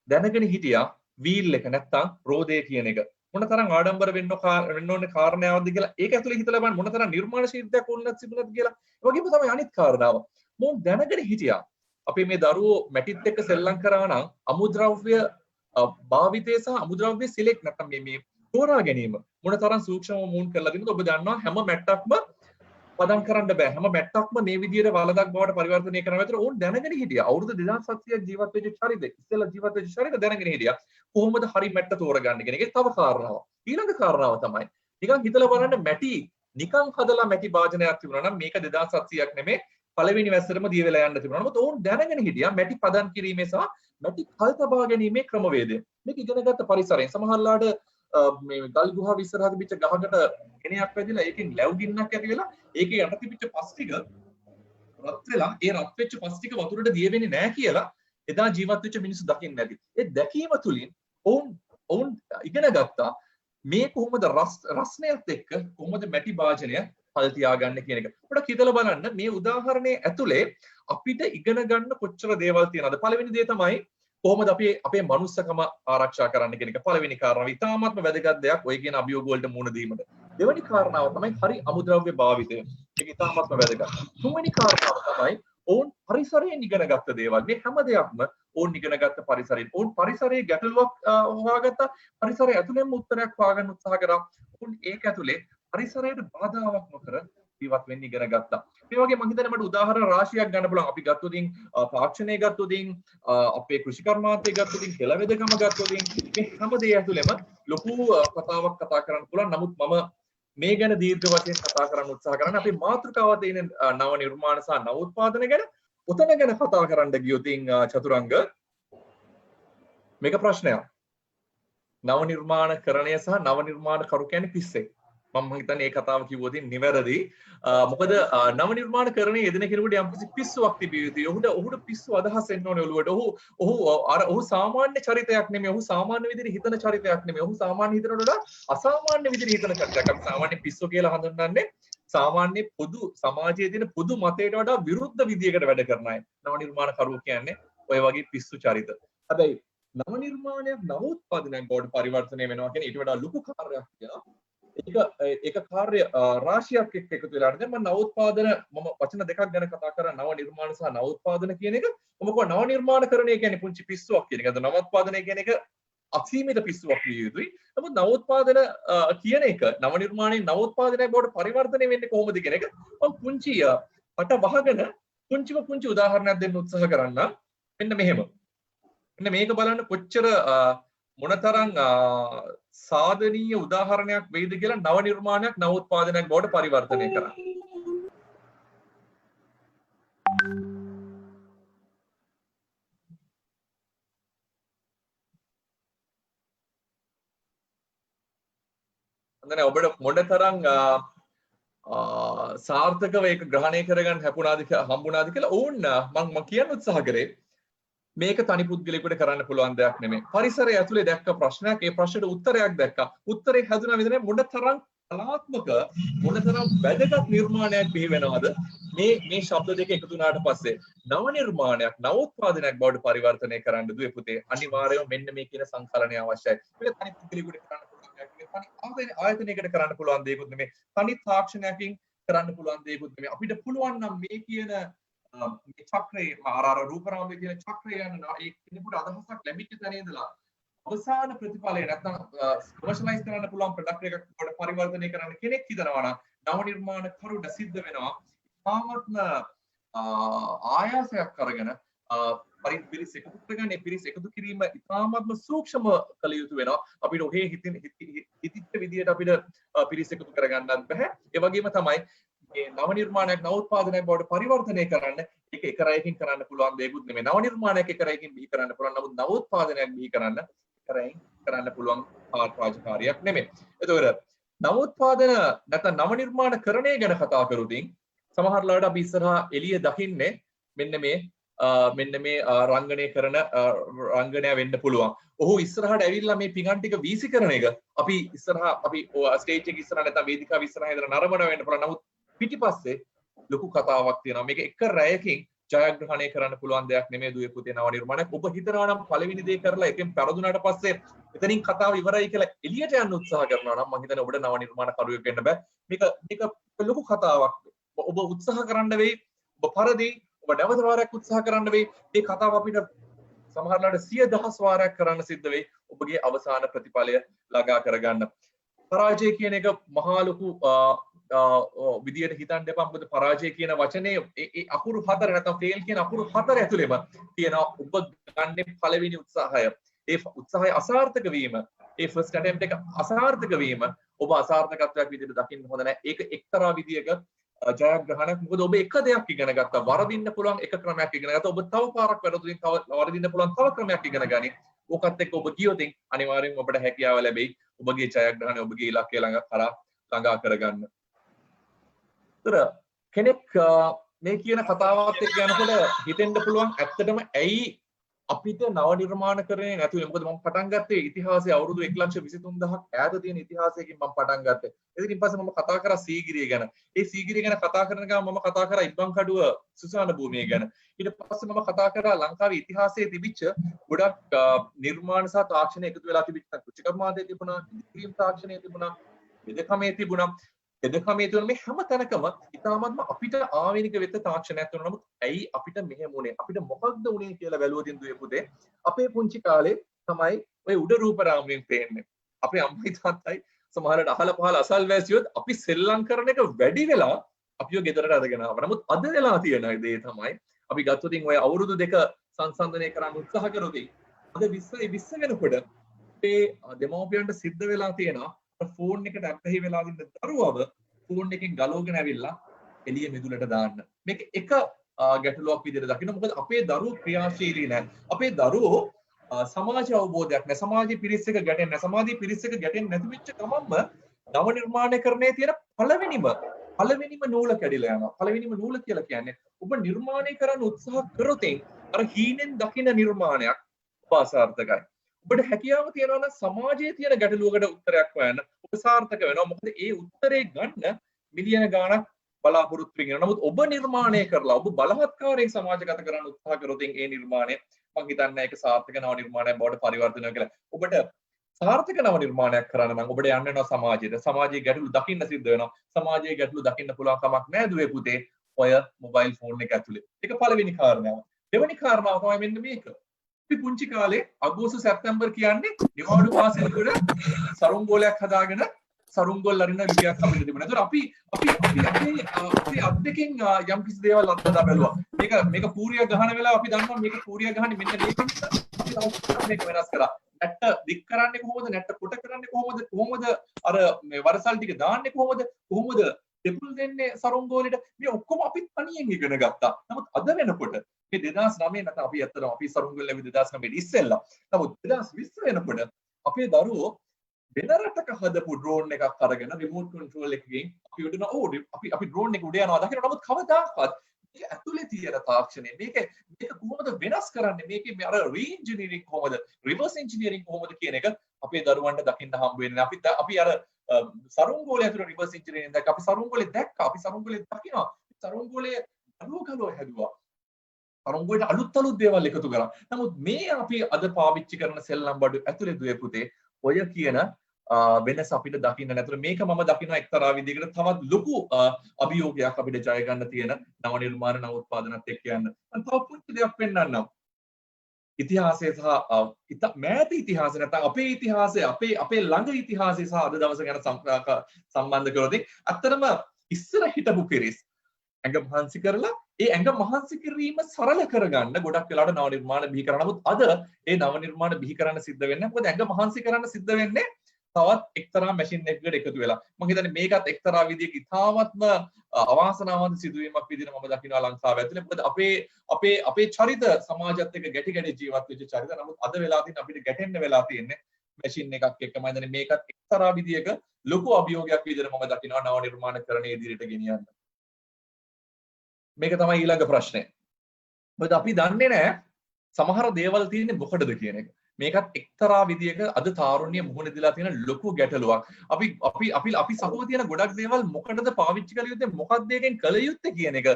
දැනගෙන හිටියා වීල් එක නැත්තම් රෝදේ කියන එක මොනතරම් ආඩම්බර වෙන්න ඕනේ කාරණාවක්ද කියලා ඒක ඇතුලේ හිතලා බලන්න මොනතරම් නිර්මාණශීලීත්වයක් ඕනත් තිබුණත් කියලා. ඒ වගේම තමයි අනිත් කාරණාව. මොන් දැනගෙන හිටියා අපි මේ දරුවෝ මැටිත් එක්ක සෙල්ලම් කරා නම් අමුද්‍රව්‍ය භාවිතය සහ අමුද්‍රව්‍ය සිලෙක්ට් නැත්තම් මේ තෝරා ගැනීම මොනතරම් සූක්ෂමව මුන් කරලා දිනද ඔබ දන්නවා හැම මැට්ටක්ම පදම් කරන්න බෑ. හැම මැට්ටක්ම මේ විදිහට වලදක් බවට පරිවර්තනය කරනවා. ඒතර ඕන් දැනගෙන හිටියා. අවුරුදු 2700ක් ජීවත් වෙච්ච චරිතෙක්. ඉස්සෙල්ලා ජීවත් වෙච්ච චරිත දැනගෙන හිටියා. කොහොමද හරි මැට්ට තෝරගන්නේ කියන එක තව කාරණාවක්. ඊළඟ කාරණාව තමයි නිකන් හිතලා බලන්න මැටි නිකන් හදලා මැටි භාජනයක් තිබුණා නම් මේක 2700ක් නෙමෙයි පළවෙනි වැස්සටම දිය වෙලා යන්න තිබුණා. නමුත් ඕන් දැනගෙන හිටියා මැටි පදම් කිරීමේ සහ මැටි කල් තබා ගැනීමේ ක්‍රමවේදය. මේක ඉගෙනගත්ත පරිසරයෙන් සමහරලාට මේ ගල් ගුහාව ඉස්සරහා තිබිච්ච ගහකට ගෙනයක් වැදිලා ඒකෙන් ලැබ් ගින්නක් ඇති වෙලා ඒකේ යට තිබිච්ච පස් ටික රත් වෙලා ඒ රත් වෙච්ච පස් ටික වතුරට දිය වෙන්නේ නැහැ කියලා එදා ජීවත් වෙච්ච මිනිස්සු දකින්නේ නැති. ඒ දැකීම තුලින් ඔවුන් ඉගෙන ගත්තා මේ කොහොමද රස්නයත් එක්ක කොහොමද මැටි භාජනය හල් තියාගන්න කියන එක. පොඩ්ඩක් හිතලා බලන්න මේ උදාහරණයේ ඇතුලේ අපිට ඉගෙන ගන්න කොච්චර දේවල් තියෙනවද? පළවෙනි දේ තමයි කොහොමද අපි අපේ මනුස්සකම ආරක්ෂා කරන්න කියන එක පළවෙනි කාරණාව. ඉතාමත්ම වැදගත් දෙයක් ඔය කියන අභියෝග වලට මුහුණ දීමට. දෙවෙනි කාරණාව තමයි හරි අමුද්‍රව්‍ය භාවිතය. ඒක ඉතාමත්ම වැදගත්. තුන්වෙනි කාරණාව තමයි ඔවුන් පරිසරයෙන් ඉගෙන ගත්ත දේවල්. මේ හැම දෙයක්ම ඔවුන් ඉගෙන ගත්ත පරිසරයෙන්. ඔවුන් පරිසරයේ ගැටලුවක් හොයාගත්තා. පරිසරය ඇතුළෙන්ම උත්තරයක් හොයාගන්න උත්සාහ කරා. ඔවුන් ඒක ඇතුලේ පරිසරයට බාධාවක් නොකර ජීවත් වෙන්න ඉගෙන ගත්තා. මේ වගේ මම හිතන්නේ මට උදාහරණ රාශියක් ගන්න පුළුවන්. අපි ගත්තොතින් තාක්ෂණය ගත්තොතින් අපේ කෘෂිකර්මාන්තය ගත්තොතින් කෙළවෙදකම ගත්තොතින් මේ හැම දෙය ඇතුළෙම ලොකු කතාවක් කතා කරන්න පුළුවන්. නමුත් මම මේ ගැන දීර්ඝ වශයෙන් කතා කරන්න උත්සාහ කරන්නේ අපේ මාතෘකාව තියෙන නව නිර්මාණ සහ නව උත්පාදන ගැන. උතන ගැන කතා කරන්න ගියොතින් චතුරංග මේක ප්‍රශ්නයක්. නව නිර්මාණකරණය සහ නව නිර්මාණ කරු කියන්නේ පිස්සෙක්. මම හිතන්නේ මේ කතාව කිව්වොතින් නිවැරදි. මොකද නව නිර්මාණකරණයේ යෙදෙන කෙනෙකුට යම්කිසි පිස්සුවක් තිබිය යුතුයි. ඔහුට පිස්සු අදහස් එන්න ඕනේ ඔළුවට. ඔහු සාමාන්‍ය චරිතයක් නෙමෙයි. ඔහු සාමාන්‍ය විදිහට හිතන චරිතයක් නෙමෙයි. ඔහු සාමාන්‍ය හිතනට වඩා අසාමාන්‍ය විදිහට හිතන චරිතයක්. අපි සාමාන්‍ය පිස්සු කියලා හඳුන්වන්නේ සාමාන්‍ය පොදු සමාජයේ තියෙන පොදු මතයට වඩා විරුද්ධ විදියකට වැඩ කරන අය. නව නිර්මාණකරුවෝ කියන්නේ ඔය වගේ පිස්සු චරිත. හැබැයි නව නිර්මාණයක් නව උත්පාදනයක් බවට පරිවර්තනය වෙනවා කියන්නේ ඊට වඩා ලොකු කාර්යයක් කියලා. ඒක කාර්ය රාශියක් එක්ක එකතු වෙලා ඉන්නේ. මම නවෝත්පාදන මම වචන දෙකක් ගැන කතා කරා. නව නිර්මාණ සහ නවෝත්පාදන කියන එක. මම කිව්වා නව නිර්මාණකරණය කියන්නේ පුංචි පිස්සුවක් කියන එක. අද නවෝත්පාදනය කියන එක අසීමිත පිස්සුවක් විය යුතුයි. නමුත් නවෝත්පාදන කියන එක නව නිර්මාණයේ නවෝත්පාදනයක් බවට පරිවර්තනය වෙන්නේ කොහොමද කියන එක මම පුංචි අට වහගෙන පුංචි උදාහරණයක් දෙන්න උත්සාහ කරන්නම්. මෙන්න මෙහෙම. මෙන්න මේක බලන්න කොච්චර මොනතරම් සාධනීය උදාහරණයක් වෙයිද කියලා නව නිර්මාණයක් නව උත්පාදනයක් බවට පරිවර්තනය කරන්න. අන්න ඔබට මොනතරම් සාර්ථකව ඒක ග්‍රහණය කරගන්න හම්බුණාද කියලා ඕන්න මම කියන්න උත්සාහ කරේ. මේක තනි පුද්ගලයෙකුට කරන්න පුළුවන් දෙයක් නෙමෙයි. පරිසරය ඇතුලේ දැක්ක ප්‍රශ්නයක් ඒ ප්‍රශ්නෙට උත්තරයක් දැක්කා. උත්තරේ හැදුනා විතරයි මොනතරම් කලාත්මක මොනතරම් වැදගත් නිර්මාණයක් බිහි වෙනවද මේ ශබ්ද දෙක එකතු වුණාට පස්සේ නව නිර්මාණයක් නව උත්පාදනයක් බවට පරිවර්තනය කරන්න දුවේ පුතේ. අනිවාර්යයෙන්ම මෙන්න මේ කියන සංකලනය අවශ්‍යයි. මේක තනි පුද්ගලයෙකුට කරන්න පුළුවන් දෙයක් නෙමෙයි. තනි ආයතනයකට කරන්න පුළුවන් දෙයක්ුත් නෙමෙයි. තනි තාක්ෂණයකින් කරන්න පුළුවන් දෙයක්ුත් නෙමෙයි. අපිට පුළුවන් නම් මේ කියන මේ චක්‍රයේ ආරාර රූපරාමයේ කියන චක්‍රය යන ඒ කෙනෙකුට අදහසක් ලැබිච්ච තැන ඉඳලා අවසාන ප්‍රතිඵලය නැත්නම් කමර්ෂලයිස් කරන්න පුළුවන් ප්‍රොඩක්ට් එකක් වලට පරිවර්තනය කරන්න කෙනෙක් හිතනවා නම් නව නිර්මාණ කරුණ සිද්ධ වෙනවා. තාමත්ම ආයාසයක් අරගෙන පිරිස එකතු කරගන්න පිරිස එකතු කිරීම ඉතාමත්ම සූක්ෂම කළ යුතු වෙනවා. අපිට ඔහේ හිතිච්ච විදියට අපිට පිරිස එකතු කරගන්නත් බෑ. ඒ වගේම තමයි මේ නව නිර්මාණයක් නව උත්පාදනයක් බවට පරිවර්තනය කරන්න ඒක එක රැයකින් කරන්න පුළුවන් දෙයක්ුත් නෙමෙයි. නව නිර්මාණයක් එක රැයකින් බිහි කරන්න පුළුවන්. නමුත් නව උත්පාදනයක් බිහි කරන්න එක රැයකින් කරන්න පුළුවන් රාජකාරියක් නෙමෙයි. එතකොට නව උත්පාදන නැත්නම් නව නිර්මාණකරණය ගැන කතා කරුතින් සමහරලාට අපි ඉස්සරහා එළිය දකින්නේ මෙන්න මේ මෙන්න මේ රංගනය කරන රංගනය වෙන්න පුළුවන්. ඔහු ඉස්සරහට ඇවිල්ලා මේ පිඟන් ටික වීසි කරන එක අපි ඉස්සරහා අපි ස්ටේජ් එක ඉස්සරහ නැත්නම් වේදිකාව ඉස්සරහා ඉඳලා නරඹන වෙන්න පුළුවන්. නමුත් පිටිපස්සේ ලොකු කතාවක් තියෙනවා. මේක එක රැයකින් ජයග්‍රහණය කරන්න පුළුවන් දෙයක් නෙමෙයි දුවේ පුතේ නව නිර්මාණයක්. ඔබ හිතනවා නම් පළවෙනි දේ කරලා එකෙන් පෙරදුනාට පස්සේ එතනින් කතාව ඉවරයි කියලා එළියට යන්න උත්සාහ කරනවා නම් මම හිතන්නේ ඔබට නව නිර්මාණ කරුවෙක් වෙන්න බෑ. මේක ලොකු කතාවක්. ඔබ උත්සාහ කරන්න වෙයි. ඔබ පරදී ඔබ නැවත වාරයක් උත්සාහ කරන්න වෙයි. මේ කතාව අපිට සමහරවිට 100,000 වාරයක් කරන්න සිද්ධ වෙයි. ඔබගේ අවසාන ප්‍රතිඵලය ළඟා කරගන්න. පරාජය කියන එක මහා ලොකු විදියට හිතන්න එපා. මොකද පරාජය කියන වචනේ ඒ අකුරු හතර නැත්නම් ෆේල් කියන අකුරු හතර ඇතුළේම තියෙනවා ඔබ ගන්න පළවෙනි උත්සාහය. ඒ උත්සාහය අසාර්ථක වීම, ඒ ෆස්ට් ඇටෙම්ප් එක අසාර්ථක වීම ඔබ අසාර්ථකත්වයක් විදියට දකින්න හොඳ නැහැ. ඒක එක්තරා විදියක ජයග්‍රහණයක්. මොකද ඔබ එක දෙයක් ඉගෙන ගත්තා. වරදින්න පුළුවන් එක ක්‍රමයක් ඉගෙන ගත්තා. ඔබ තව පාරක් වැරදුලින් තව වරදින්න පුළුවන් තව ක්‍රමයක් ඉගෙන ගනි. ඕකත් එක්ක ඔබ ගියොත් අනිවාර්යෙන් ඔබට හැකියාව ලැබෙයි. ඔබගේ ජයග්‍රහණය ඔබගේ ඉලක්කය ළඟා කරගන්න. කෙනෙක් මේ කියන කතාවත් එක්ක යනකොට හිතෙන්න පුළුවන් ඇත්තටම ඇයි අපිට නව නිර්මාණකරණය නැතුව. මොකද මම පටන් ගත්තේ ඉතිහාසයේ අවුරුදු 1,23,000ක් ඈත තියෙන ඉතිහාසයකින් මම පටන් ගත්තේ. ඉතින් පස්සේ මම කතා කරා සීගිරිය ගැන. ඒ සීගිරිය ගැන කතා කරන ගමන් මම කතා කරා ඉබ්බන්කඩුව සුසාන භූමිය ගැන. ඊට පස්සේ මම කතා කරා ලංකාවේ ඉතිහාසයේ තිබිච්ච ගොඩක් නිර්මාණ සහ තාක්ෂණ එකතු වෙලා තිබිච්ච කෘෂිකර්මාන්තයේ තිබුණා, ඉදිරිම් තාක්ෂණයේ තිබුණා, වෙදකමේ තිබුණා. එදකමේ තුන මේ හැම තැනකම ඉතාමත්ම අපිට ආවේනික වෙච්ච තාක්ෂණයක් තුන. නමුත් ඇයි අපිට මෙහෙම උනේ? අපිට මොකක්ද උනේ කියලා බැලුවොත් දුවේ පුතේ අපේ පුංචි කාලේ තමයි ඔය උඩ රූප රාමුවෙන් පේන්නේ. අපේ අම්මයි තාත්තයි සමහරවිට අහල පහල අසල්වැසියොත් අපි සෙල්ලම් කරන එක වැඩි වෙලා අපිව ගෙදරට අරගෙන ආවා. නමුත් අද වෙලා තියෙන දේ තමයි අපි ගත්තොත් ඔය අවුරුදු දෙක සංසන්දනය කරන්න උත්සාහ කරොත් අද 20 වෙනකොට අපේ දෙමව්පියන්ට සිද්ධ වෙලා තියෙනවා ෆෝන් එකට ඇබ්බැහි වෙලා ඉන්න දරුවව ෆෝන් එකෙන් ගලවගෙන ඇවිල්ලා එළිය මෙදුලට දාන්න. මේක එක ගැටලුවක් විදිහට දකින්න. මොකද අපේ දරුවෝ ක්‍රියාශීලී නැහැ. අපේ දරුවෝ සමාජ අවබෝධයක් නැහැ. සමාජයේ පිරිස් එක ගැටෙන්නේ නැහැ. සමාජයේ පිරිස් එක ගැටෙන්නේ නැති වෙච්ච ගමන්ම නව නිර්මාණකරණයේ තියෙන පළවෙනිම නූල කැඩිලා යනවා. පළවෙනිම නූල කියලා කියන්නේ ඔබ නිර්මාණය කරන්න උත්සාහ කරොත් අර හීනෙන් දකින්න නිර්මාණයක් අසාර්ථකයි. ඔබට හැකියාව තියෙනවා නම් සමාජයේ තියෙන ගැටලුවකට උත්තරයක් හොයන්න ඔබ සාර්ථක වෙනවා. මොකද ඒ උත්තරේ ගන්න මිලියන ගාණක් බලාපොරොත්තු වෙනවා. නමුත් ඔබ නිර්මාණය කරලා ඔබ බලහත්කාරයෙන් සමාජගත කරන්න උත්සාහ කරොත් ඒ නිර්මාණය මම හිතන්නේ ඒක සාර්ථක නව නිර්මාණයක් බවට පරිවර්තනය වෙනවා කියලා. ඔබට සාර්ථක නව නිර්මාණයක් කරන්න නම් ඔබට යන්න වෙනවා සමාජයට. සමාජයේ ගැටලු දකින්න සිද්ධ වෙනවා. සමාජයේ ගැටලු දකින්න පුළුවන් කමක් නැහැ දුවේ පුතේ ඔය මොබයිල් ෆෝන් එක ඇතුලේ. ඒක පළවෙනි කාරණාව. දෙවෙනි කාරණාව තමයි මෙන්න මේක. අපි පුංචි කාලේ අගෝස්තු සැප්තැම්බර් කියන්නේ නිවාඩු පාසලවල සරුංගෝලයක් හදාගෙන සරුංගෝල් අරින්න විදියක් අපිට තිබුණා. ඒතර අපි අත් දෙකෙන් යම් කිසි දේවල් අත්දැක බැලුවා. මේක කූරිය ගහන වෙලාව අපි දන්නවා මේක කූරිය ගහන්නේ මෙන්න මේක වෙනස් කරා. නැට්ට දික් කරන්නේ කොහොමද? නැට්ට කොට කරන්නේ කොහොමද? කොහොමද අර මේ වරසල් ටික දාන්නේ කොහොමද? කොහොමද දෙපුල් දෙන්නේ සරුංගෝලෙට? මේ ඔක්කොම අපි තනියෙන් ඉගෙන ගත්තා. නමුත් අද වෙනකොට මේ 2009 නැත්නම් අපි ඇත්තටම අපි සරුංගෝල ලැබි 2009 ඉස්සෙල්ලා. නමුත් 2020 වෙනකොට අපේ දරුවෝ වෙන රටක හදපු ඩ්‍රෝන් එකක් අරගෙන රිමෝට් කන්ට්‍රෝල් එකකින් අපි උඩන අපි ඩ්‍රෝන් එක උඩ යනවා දකින්න. නමුත් කවදාකවත් මේක ඇතුලේ තියෙන තාක්ෂණය මේක කොහොමද වෙනස් කරන්නේ? මේකේ අර රීඉන්ජිනියරින් කොහොමද රිවර්ස් ඉන්ජිනියරින් කොහොමද කියන එක අපේ දරුවන්ට දකින්න හම්බ වෙන්නේ නැහැ. අපි අර සරුංගෝලයේ ඇතුලේ රිවර්ස් ඉන්ජිනියරින් දැක්ක. අපි සරුංගෝලේ දැක්කා. අපි සරුංගෝලේ දකිනවා. සරුංගෝලයේ ගලෝ හැදුවා. සරුංගෝලේට අලුත් දේවල් එකතු කරා. නමුත් මේ අපි අද පාවිච්චි කරන සෙල්ලම් බඩු ඇතුලේ දුවේ පුතේ ඔය කියන වෙනස අපිට දකින්න නැතුව මේක මම දකිනවා එක්තරා විදිහකට තවත් ලොකු අභියෝගයක් අපිට ජය ගන්න තියෙන නව නිර්මාණ නව උත්පාදනත් එක්ක යන්න. මම තව පුංචි දෙයක් පෙන්නන්නම්. ඉතිහාසය සහ මෑත ඉතිහාසය නැත්නම් අපේ ඉතිහාසය අපේ ළඟ ඉතිහාසය සහ අද දවස ගැන සම්බන්ධ කරොත් ඇත්තටම ඉස්සර හිටපු පිරිස් ඇඟ මහන්සි කරලා ඒ ඇඟ මහන්සි කිරීම සරල කරගන්න ගොඩක් වෙලාවට නව නිර්මාණ බිහි කරනවා. නමුත් අද ඒ නව නිර්මාණ බිහි කරන්න සිද්ධ වෙන්නේ මොකද ඇඟ මහන්සි කරන්න සිද්ධ වෙන්නේ තවත් එක්තරා මැෂින් එකකට එකතු වෙලා. මම හිතන්නේ මේකත් එක්තරා විදිහක ඉතාමත්ම අවාසනාවන්ත සිදුවීමක් විදිහට මම දකිනවා ලංකාව ඇතුලේ. මොකද අපේ චරිත සමාජයත් එක්ක ගැටි ජීවත් වෙච්ච චරිත. නමුත් අද වෙලා තියෙන අපිට ගැටෙන්න වෙලා තියෙන්නේ මැෂින් එකක් එක්ක. මම හිතන්නේ මේකත් එක්තරා විදිහක ලොකු අභියෝගයක් විදිහට මම දකිනවා නව නිර්මාණකරණයේ ඉදිරියට ගෙනියන්න. මේක තමයි ඊළඟ ප්‍රශ්නය. මොකද අපි දන්නේ නැහැ සමහර දේවල් තියෙන්නේ මොකටද කියන එක. මේකත් එක්තරා විදියක අද තාරුණ්‍ය මුහුණ දීලා තියෙන ලොකු ගැටලුවක්. අපි සතුව තියෙන ගොඩක් දේවල් මොකටද පාවිච්චි කළ යුත්තේ, මොකක්ද එකෙන් කළ යුත්තේ කියන එක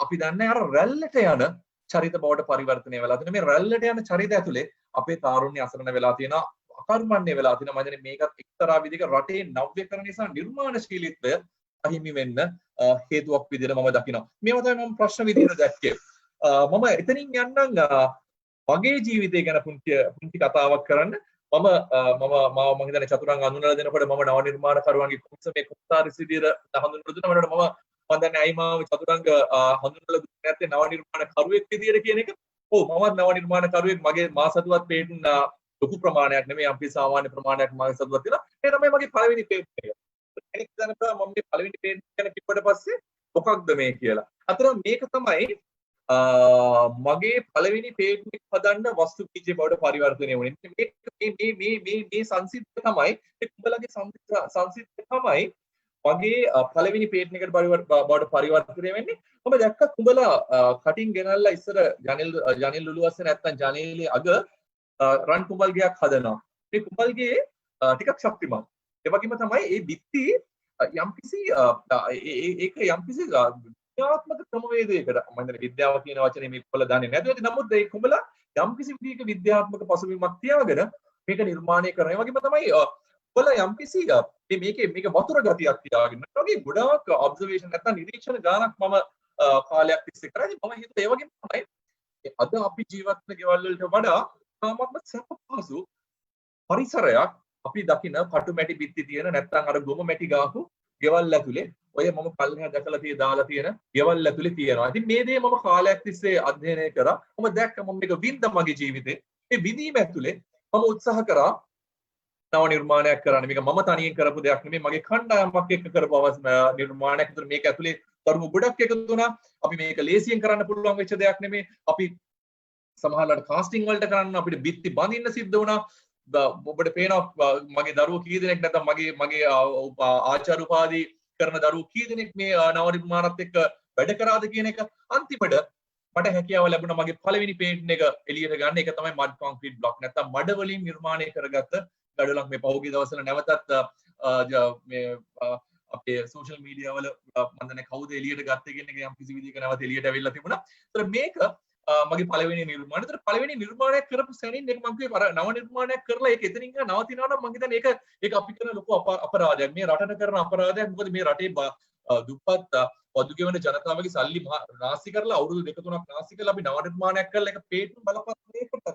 අපි දන්නේ අර රැල්ලට යන චරිත බවට පරිවර්තනය වෙලා තියෙන මේ රැල්ලට යන චරිත ඇතුලේ අපේ තාරුණ්‍ය අසරණ වෙලා තියෙනවා, අකර්මණ්‍ය වෙලා තියෙනවා. මම හිතන්නේ මේකත් එක්තරා විදියක රටේ නව්‍යකරණය සහ නිර්මාණශීලීත්වය අහිමි වෙන්න හේතුවක් විදියට මම දකිනවා. මේවා තමයි මම ප්‍රශ්න විදියට දැක්කේ. මම එතනින් යන්නම් මගේ ජීවිතය ගැන පුංචි කතාවක් කරන්න. මම හිතන්නේ චතුරංග අඳුනලා දෙනකොට මම නව නිර්මාණකරුවන්ගේ කුම්සමේ කුම්සාරිස් විදියට හඳුන්වලා දුන්නා. මම දන්නේ අයි මාව චතුරංග හඳුන්වලා දුන්නේ නැත්තේ නව නිර්මාණකරුවෙක් විදියට කියන එක. ඔව් මමත් නව නිර්මාණකරුවෙක්. මගේ මාසතුවත් පේන්න ලොකු ප්‍රමාණයක් නෙමෙයි, අපි සාමාන්‍ය ප්‍රමාණයක් මාගේ සතුවත් තියෙනවා. ඒ තමයි මගේ පළවෙනි පේජ් එක. කෙනෙක් දන්නවා මම මේ පළවෙනි පේජ් එක ගැන කිව්වට පස්සේ මොකක්ද මේ කියලා. අතන මේක තමයි මගේ පළවෙනි පේජ් එක හදන්න වස්තු බීජය බවට පරිවර්තනය වුණේ. මේ සංසිද්ධිය තමයි කුඹලගේ සංසිද්ධිය තමයි මගේ පළවෙනි පේජ් එකට බවට පරිවර්තනය වෙන්නේ. මම දැක්ක කුඹලා කටින් ගෙනල්ලා ඉස්සර ජනෙල් ලුලුවස්සේ නැත්තම් ජනේලේ අග රන් කුඹල් ගයක් හදනවා. මේ කුඹල්ගේ ටිකක් ශක්තිමත්. ඒ වගේම තමයි මේ බිත්ති යම්කිසි ඒක යම්කිසි විද්‍යාත්මක ක්‍රමවේදයකට, මම හිතන්නේ විද්‍යාව කියන වචනේ මේක කොල්ල දන්නේ නැතුව ඇති. නමුත් මේ කුඹලා යම්කිසි විදිහක විද්‍යාත්මක පසුබිමක් තියාගෙන මේක නිර්මාණය කරනවා. ඒ වගේම තමයි කොල්ල යම්කිසි මේක වතුර ගතියක් තියාගෙන වගේ ගොඩාක් ඔබ්සර්වේෂන් නැත්නම් නිරීක්ෂණ ගානක් මම කාලයක් තිස්සේ කරා. මම හිතුවා ඒ වගේම තමයි අද අපි ජීවත් වෙන ගෙවල් වලට වඩා තාමත්ම සැප පහසු පරිසරයක් අපි දකින කටු මැටි බිත්ති තියෙන නැත්නම් අර ගොම මැටි ගාපු ගෙවල් ඇතුලේ ඔය මම කල්හා දැකලා දාලා තියෙන ගෙවල් ඇතුලේ තියෙනවා. ඉතින් මේ දේ මම කාලයක් තිස්සේ අධ්‍යයනය කරා. මම දැක්ක මම මේක විඳ මගේ ජීවිතේ. මේ විඳීම ඇතුලේ මම උත්සාහ කරා නව නිර්මාණයක් කරන්න. මේක මම තනියෙන් කරපු දෙයක් නෙමෙයි. මගේ කණ්ඩායමක් එක්ක කරපු නිර්මාණයක්. ඒතර මේක ඇතුලේ දරුවෝ ගොඩක් එකතු වුණා. අපි මේක ලේසියෙන් කරන්න පුළුවන් වෙච්ච දෙයක් නෙමෙයි. අපි සමහරවිට කාස්ටිං වලට කරන්න අපිට බිත්ති බඳින්න සිද්ධ වුණා. ඔබට පේනවා මගේ දරුවෝ කී දෙනෙක් නැත්නම් මගේ ආචාර්ය උපාධි කරන දරුවෝ කී දෙනෙක් මේ නව නිර්මාණත් එක්ක වැඩ කරාද කියන එක. අන්තිමට මට හැකියාව ලැබුණා මගේ පළවෙනි පේන්ට් එක එළියට ගන්න. ඒක තමයි මඩ් කොන්ක්‍රීට් බ්ලොක් නැත්නම් මඩ වලින් නිර්මාණය කරගත්ත ගඩොලක්. මේ පහුගිය දවස්වල නැවතත් මේ අපේ සෝෂල් මීඩියා වල මම දන්නේ කවුද එළියට ගත්තේ කියන එක යම් කිසි විදිහක නැවත එළියට ඇවිල්ලා තිබුණා. ඒතර මේක මගේ පළවෙනි නිර්මාණය. ඒතර පළවෙනි නිර්මාණයක් කරපු සැනින් එක මම කිව්වේ නව නිර්මාණයක් කරලා ඒක එතනින් නවතිනවා නම් මම හිතන්නේ ඒක අපි කරන ලොකු අපරාධයක්. මේ රටට කරන අපරාධයක්. මොකද මේ රටේ දුප්පත් පොදු ගෙවන ජනතාවගේ සල්ලි නාස්ති කරලා අවුරුදු 2-3ක් නාස්ති කරලා අපි නව නිර්මාණයක් කරලා ඒක පේටන්ට් බලපත්‍රයකට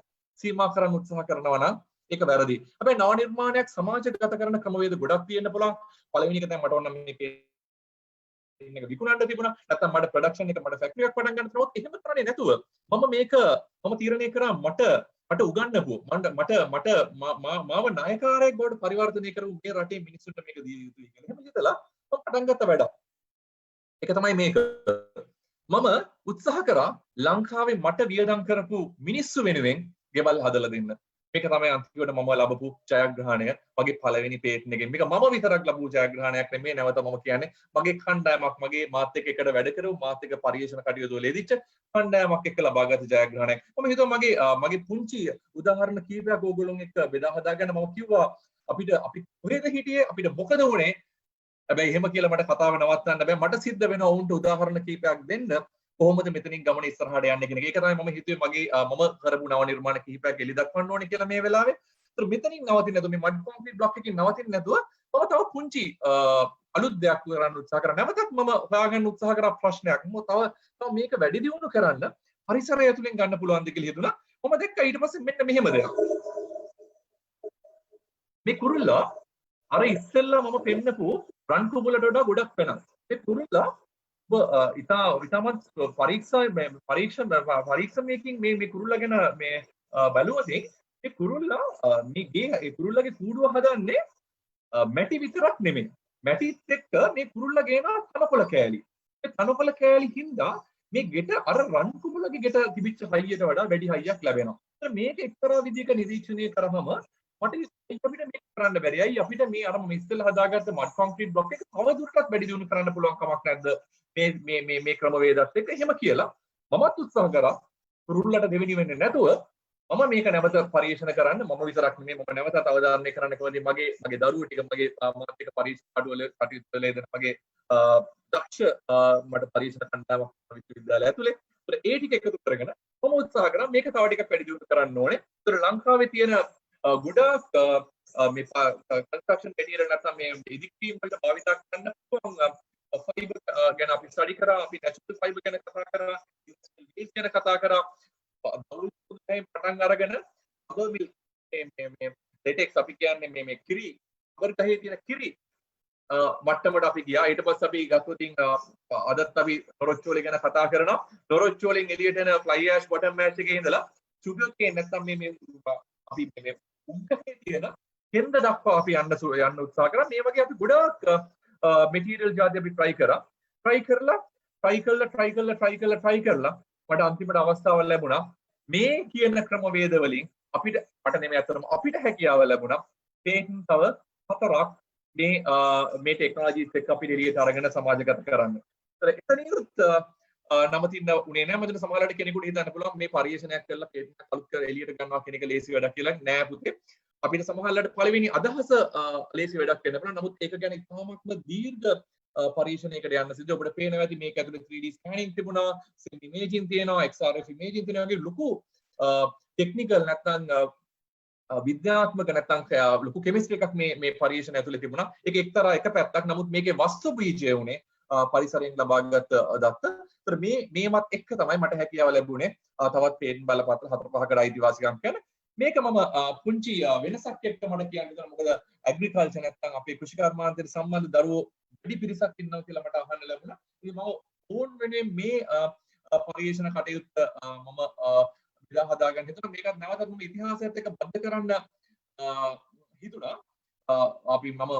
සීමා කරන්න උත්සාහ කරනවා නම් ඒක වැරදි. හැබැයි නව නිර්මාණයක් සමාජගත කරන ක්‍රමවේද ගොඩක් තියෙන්න පුළුවන්. පළවෙනි එක තමයි මට ඕන මේ එක විකුණන්න තිබුණා. නැත්නම් මට ප්‍රොඩක්ෂන් එක මට ෆැක්ටරි එකක් පටන් ගන්න තිබුණා. එහෙම කරන්නේ නැතුව මම තීරණය කරා මට උගන්වපු මාව නායකාරයෙක් බවට පරිවර්තනය කරපු මේ රටේ මිනිස්සුන්ට මේක දිය යුතුයි කියලා. එහෙම හිතලා මම පටන් ගත්ත වැඩක්. ඒක තමයි මේක. මම උත්සාහ කරා ලංකාවේ මට වියදම් කරපු මිනිස්සු වෙනුවෙන් ගෙවල් හදලා දෙන්න. මේක තමයි අන්තිමට මම ලැබපු ජයග්‍රහණය. මගේ පළවෙනි පේටන්ට් එකෙන්. මේක මම විතරක් ලැබපු ජයග්‍රහණයක් නෙමෙයි. නැවත මම කියන්නේ මගේ කණ්ඩායමක් මගේ මාත් එක්ක එකට වැඩ කරපු මාත් එක්ක පරිශන කටයුතු වල යෙදිච්ච කණ්ඩායමක් එක්ක ලබාගත් ජයග්‍රහණයක්. මම හිතුවා මගේ පුංචි උදාහරණ කීපයක් ඕගොල්ලොන් එක්ක බෙදා හදාගන්න. මම කිව්වා අපි කොහෙද හිටියේ, අපිට මොකද වුනේ. හැබැයි එහෙම කියලා මට කතාව නවත්තන්න බෑ. මට සිද්ධ වෙනවා වුන්ට උදාහරණ කීපයක් දෙන්න. කොහොමද මෙතනින් ගමන ඉස්සරහට යන්නේ කියන එක. ඒක තමයි මම හිතුවේ මම කරපු නව නිර්මාණ කිහිපයක් එලි දක්වන්න ඕනේ කියලා මේ වෙලාවේ. ඒතර මෙතනින් නවතින්නේ නැතුව මේ මඩ් කොන්ක්‍රීට් බ්ලොක් එකකින් නවතින්නේ නැතුව මම තව පුංචි අලුත් දෙයක් කරන්න උත්සාහ කරා. නැවතත් මම හොයාගන්න උත්සාහ කරා ප්‍රශ්නයක්. තව මේක වැඩි දියුණු කරන්න පරිසරය ඇතුලෙන් ගන්න පුළුවන්ද කියලා හිතුණා. මම දැක්කා ඊට පස්සේ මෙන්න මෙහෙම දෙයක්. මේ කුරුල්ලා අර ඉස්සෙල්ලා මම පෙන්නපු රන් කුඹලට වඩා ගොඩක් වෙනස්. මේ කුරුල්ලා ඉතාමත් පරීක්ෂණයකින් මේ කුරුල්ලා ගැන මේ බැලුවොත් මේ කුරුල්ලාගේ කූඩුව හදන්නේ මැටි විතරක් නෙමෙයි. මැටිත් එක්ක මේ කුරුල්ලා ගේනවා තනකොළ කෑලි. මේ තනකොළ කෑලි හින්දා මේ ගෙට අර රන් කුඹලගේ ගෙට තිබිච්ච හයියට වඩා වැඩි හයියක් ලැබෙනවා. මේක එක්තරා විදිහක නිරීක්ෂණය කරාම මට අපිට මේක කරන්න බැරි. අයි අපිට මේ අර මම ඉස්සෙල්ලා හදාගත්ත මඩ් කොන්ක්‍රීට් බ්ලොක් එක තව දුරටත් වැඩි දියුණු කරන්න පුළුවන් කමක් නැද්ද මේ ක්‍රමවේදත් එක්ක. එහෙම කියලා මමත් උත්සාහ කරා කුරුල්ලට දෙවෙනි වෙන්නේ නැතුව මම මේක නැවත පරීක්ෂණ කරන්න මම විතරක් නෙමෙයි මම නැවතත් අවධාරණය කරන්න කවදී මගේ දරුවෝ ටික මගේ මාත් එක්ක පරීක්ෂණ කඩුවල කටයුතු වල යෙදෙන මගේ දක්ෂ මට පරීක්ෂණ කණ්ඩායමක් විශ්වවිද්‍යාලය ඇතුලේ. ඒතර ඒ ටික එකතු කරගෙන මම උත්සාහ කරා මේක තව ටිකක් වැඩි දියුණු කරන්න ඕනේ. ඒතර ලංකාවේ තියෙන ගොඩාක් මේ කන්ස්ට්‍රක්ෂන් මැටීරියල් නැත්නම් මේ ඉදිකිරීම වලට භාවිත කරන්න පුළුවන් ෆයිබර් ගැන අපි ස්ටඩි කරා. අපි නැචරල් ෆයිබර් ගැන කතා කරා. ඉන්ඩස්ට්‍රියල් ගැන කතා කරා. පටන් අරගෙන මේ ලේටෙක්ස් අපි කියන්නේ මේ කිරි රබර් ගහේ තියෙන කිරි මට්ටමට අපි ගියා. ඊට පස්සේ අපි ගත්තොතින් අදත් අපි නොරොච්චු වල ගැන කතා කරනවා. නොරොච්චු වලින් එළියට එන ෆ්ලයි ඇෂ් බොටම් ඇෂ් එකේ ඉඳලා සුගර් කේන් නැත්නම් මේ අපි මේ උංගකේ තියෙන කෙන්ද දක්වා අපි යන්න උත්සාහ කරා. මේ වගේ අපි ගොඩාක් මැටීරියල් જાති අපි try කරලා මට අන්තිමට අවස්ථාවක් ලැබුණා මේ කියන ක්‍රමවේද වලින් අපිට මට නෙමෙයි අතරම අපිට හැකියාව ලැබුණා පේටන්ට් තව 4ක් මේ ටෙක්නොලොජිස් එක්ක අපිට එළියට අරගෙන සමාජගත කරන්න. ඒතර එතනිනුත් නවතින්න උනේ නැහැ. මම සමහරවිට කෙනෙකුට හිතන්න පුළුවන් මේ පරිශ්‍රණයක් කරලා පේටන්ට් අලුත් කර එළියට ගන්නවා කියන එක ලේසි වැඩක් කියලා. නෑ පුතේ. අපිට සමහරවිට පළවෙනි අදහස ලේසි වැඩක් වෙන්න පුළුවන්. නමුත් ඒක ගැන ඉතාමත්ම දීර්ඝ පරීක්ෂණයකට යන්න සිද්ධ. ඔබට පේනවා ඇති මේක ඇතුලේ 3D ස්කෑනින් තිබුණා, සින් ඉමේජින් තියෙනවා, XRF ඉමේජින් තියෙනවා වගේ ලොකු ටෙක්නිකල් නැත්නම් විද්‍යාත්මක නැත්නම් ලොකු කෙමිස්ට්‍රි එකක් මේ පරීක්ෂණ ඇතුලේ තිබුණා. ඒක එක්තරා එක පැත්තක්. නමුත් මේකේ වස්තු බීජය උනේ පරිසරයෙන් ලබාගත් දත්ත. ඒතර මේවත් එක්ක තමයි මට හැකියාව ලැබුණේ තවත් පේටන්ට් බලපත්‍ර 4-5කට අයිතිවාසිකම් ගැන. මේක මම පුංචි වෙනසක් එක්ක මට කියන්න දෙනවා. මොකද ඇග්‍රිකල්චර් නැත්නම් අපේ කෘෂි කර්මාන්තයට සම්බන්ධ දරුවෝ වැඩි පිරිසක් ඉන්නවා කියලා මට අහන්න ලැබුණා. ඉතින් මම ඕන් වෙනුවෙන් මේ පරිශන කටයුත්ත මම විලා හදාගන්න හිතුවා. මේකත් නැවතත් මම ඉතිහාසයත් එක්ක බද්ධ කරන්න හිතුණා. අපි මම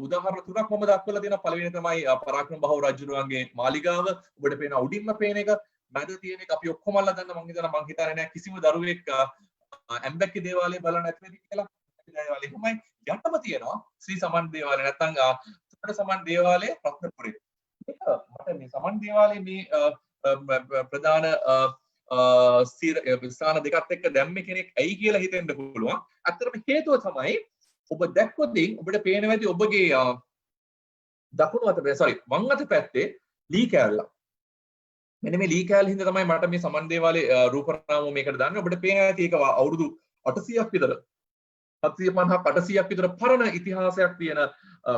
උදාහරණ තුනක් මම දක්වලා තියෙනවා. පළවෙනි තමයි පරාක්‍රම බහුව රජුරුවන්ගේ මාලිගාව. ඔබට පේන උඩින්ම පේන එක, මැද තියෙන එක අපි ඔක්කොමලා දන්න. මම හිතන්නේ නැහැ කිසිම දරුවෙක් ඇම්බැක්කේ දේවාලය බලන්න නැති වෙයි කියලා. දේවාලය තමයි යටම තියෙනවා ශ්‍රී සමන් දේවාලය නැත්නම් සමන් දේවාලය රත්නපුරේ. මේක මට මේ සමන් දේවාලයේ මේ ප්‍රධාන ස්ථාන දෙකත් එක්ක දැම්මේ කෙනෙක් ඇයි කියලා හිතෙන්න පුළුවන්. අත්‍තරම හේතුව තමයි ඔබ දැක්කොත් ඔබට පේනවා ඇති ඔබගේ දකුණු අත වම් අත පැත්තේ ලී කෑල්ල. මෙන්න මේ ලී කෑල්ල හින්දා තමයි මට මේ සමන් දේවාලයේ රූපනාම මේකට දාන්නේ. ඔබට පේනවා ඇති ඒක අවුරුදු 800ක් විතර 750ක් 800ක් විතර පරණ ඉතිහාසයක් තියෙන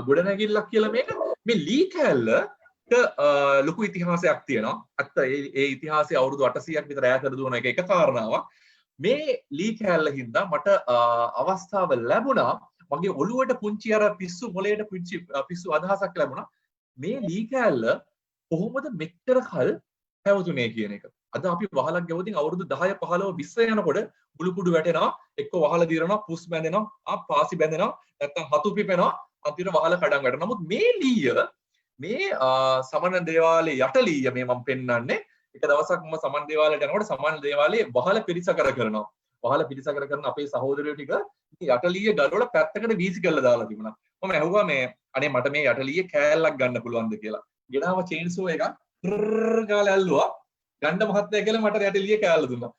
ගොඩනැගිල්ලක් කියලා මේක. මේ ලී කෑල්ලට ලොකු ඉතිහාසයක් තියෙනවා. අත්ත ඒ ඉතිහාසය අවුරුදු 800ක් විතර ඈතට දුවන එක කාරණාවක්. මේ ලී කෑල්ල හින්දා මට අවස්ථාව ලැබුණා මගේ ඔළුවට පුංචි අර පිස්සු මොලේට පුංචි පිස්සු අදහසක් ලැබුණා. මේ ලී කෑල්ල කොහොමද මෙච්චර කල් පැවතුනේ කියන එක. අද අපි වහලක් ගෙවදින් අවුරුදු 10 15 20 යනකොට මුළු කුඩු වැටෙනවා, එක්ක වහල දිරනවා, පුස් බැඳෙනවා, පාසි බැඳෙනවා, නැත්නම් හතු පිපෙනවා, අන්තිමට වහල කඩන් වැටෙනවා. නමුත් මේ ලීය මේ සමන දේවාලයේ යට ලීය මේ මම පෙන්වන්නේ. එක දවසක් මම සමන් දේවාලයට යනකොට සමන් දේවාලයේ වහල පිරිසකර කරනවා. වහල පිරිසකර කරන අපේ සහෝදරයෝ ටික මේ යට ලීය ගලවලා පැත්තකට වීසි කරලා දාලා තිබුණා. මම ඇහුවා මේ අනේ මට මේ යට ලීයේ කෑල්ලක් ගන්න පුළුවන්ද කියලා. ගෙනාව චේන්සෝ එක ගාලා ඇල්ලුවා. ගණ්ඩ මහත්තයා කියලා මට යටලිය කෑල්ල දුන්නා.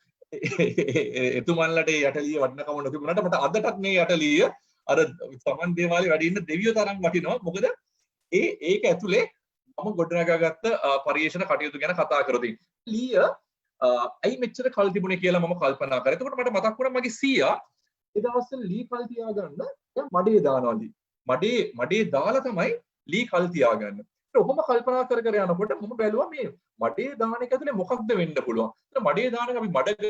එතුමන්ලට යටලිය වටිනකම නොතිබුණාට මට අදටත් මේ යටලිය අර සමන් දේවාලේ වැඩ ඉන්න දෙවියෝ තරම් වටිනවා. මොකද ඒක ඇතුලේ මම ගොඩනගාගත්ත පරිේශන කටයුතු ගැන කතා කරොත් ලීය ඇයි මෙච්චර කල් තිබුණේ කියලා මම කල්පනා කරා. එතකොට මට මතක් වුණා මගේ සීයා ඒ දවස්වල ලී කල් තියාගන්න දැන් මඩේ දානවා ලී. මඩේ දාලා තමයි ලී කල් තියාගන්න. ඔහොම කල්පනා කර කර යනකොට මම බැලුවා මේ මඩේ දාන එක ඇතුලේ මොකක්ද වෙන්න පුළුවන්. ඒත් මඩේ දාන එක අපි මඩ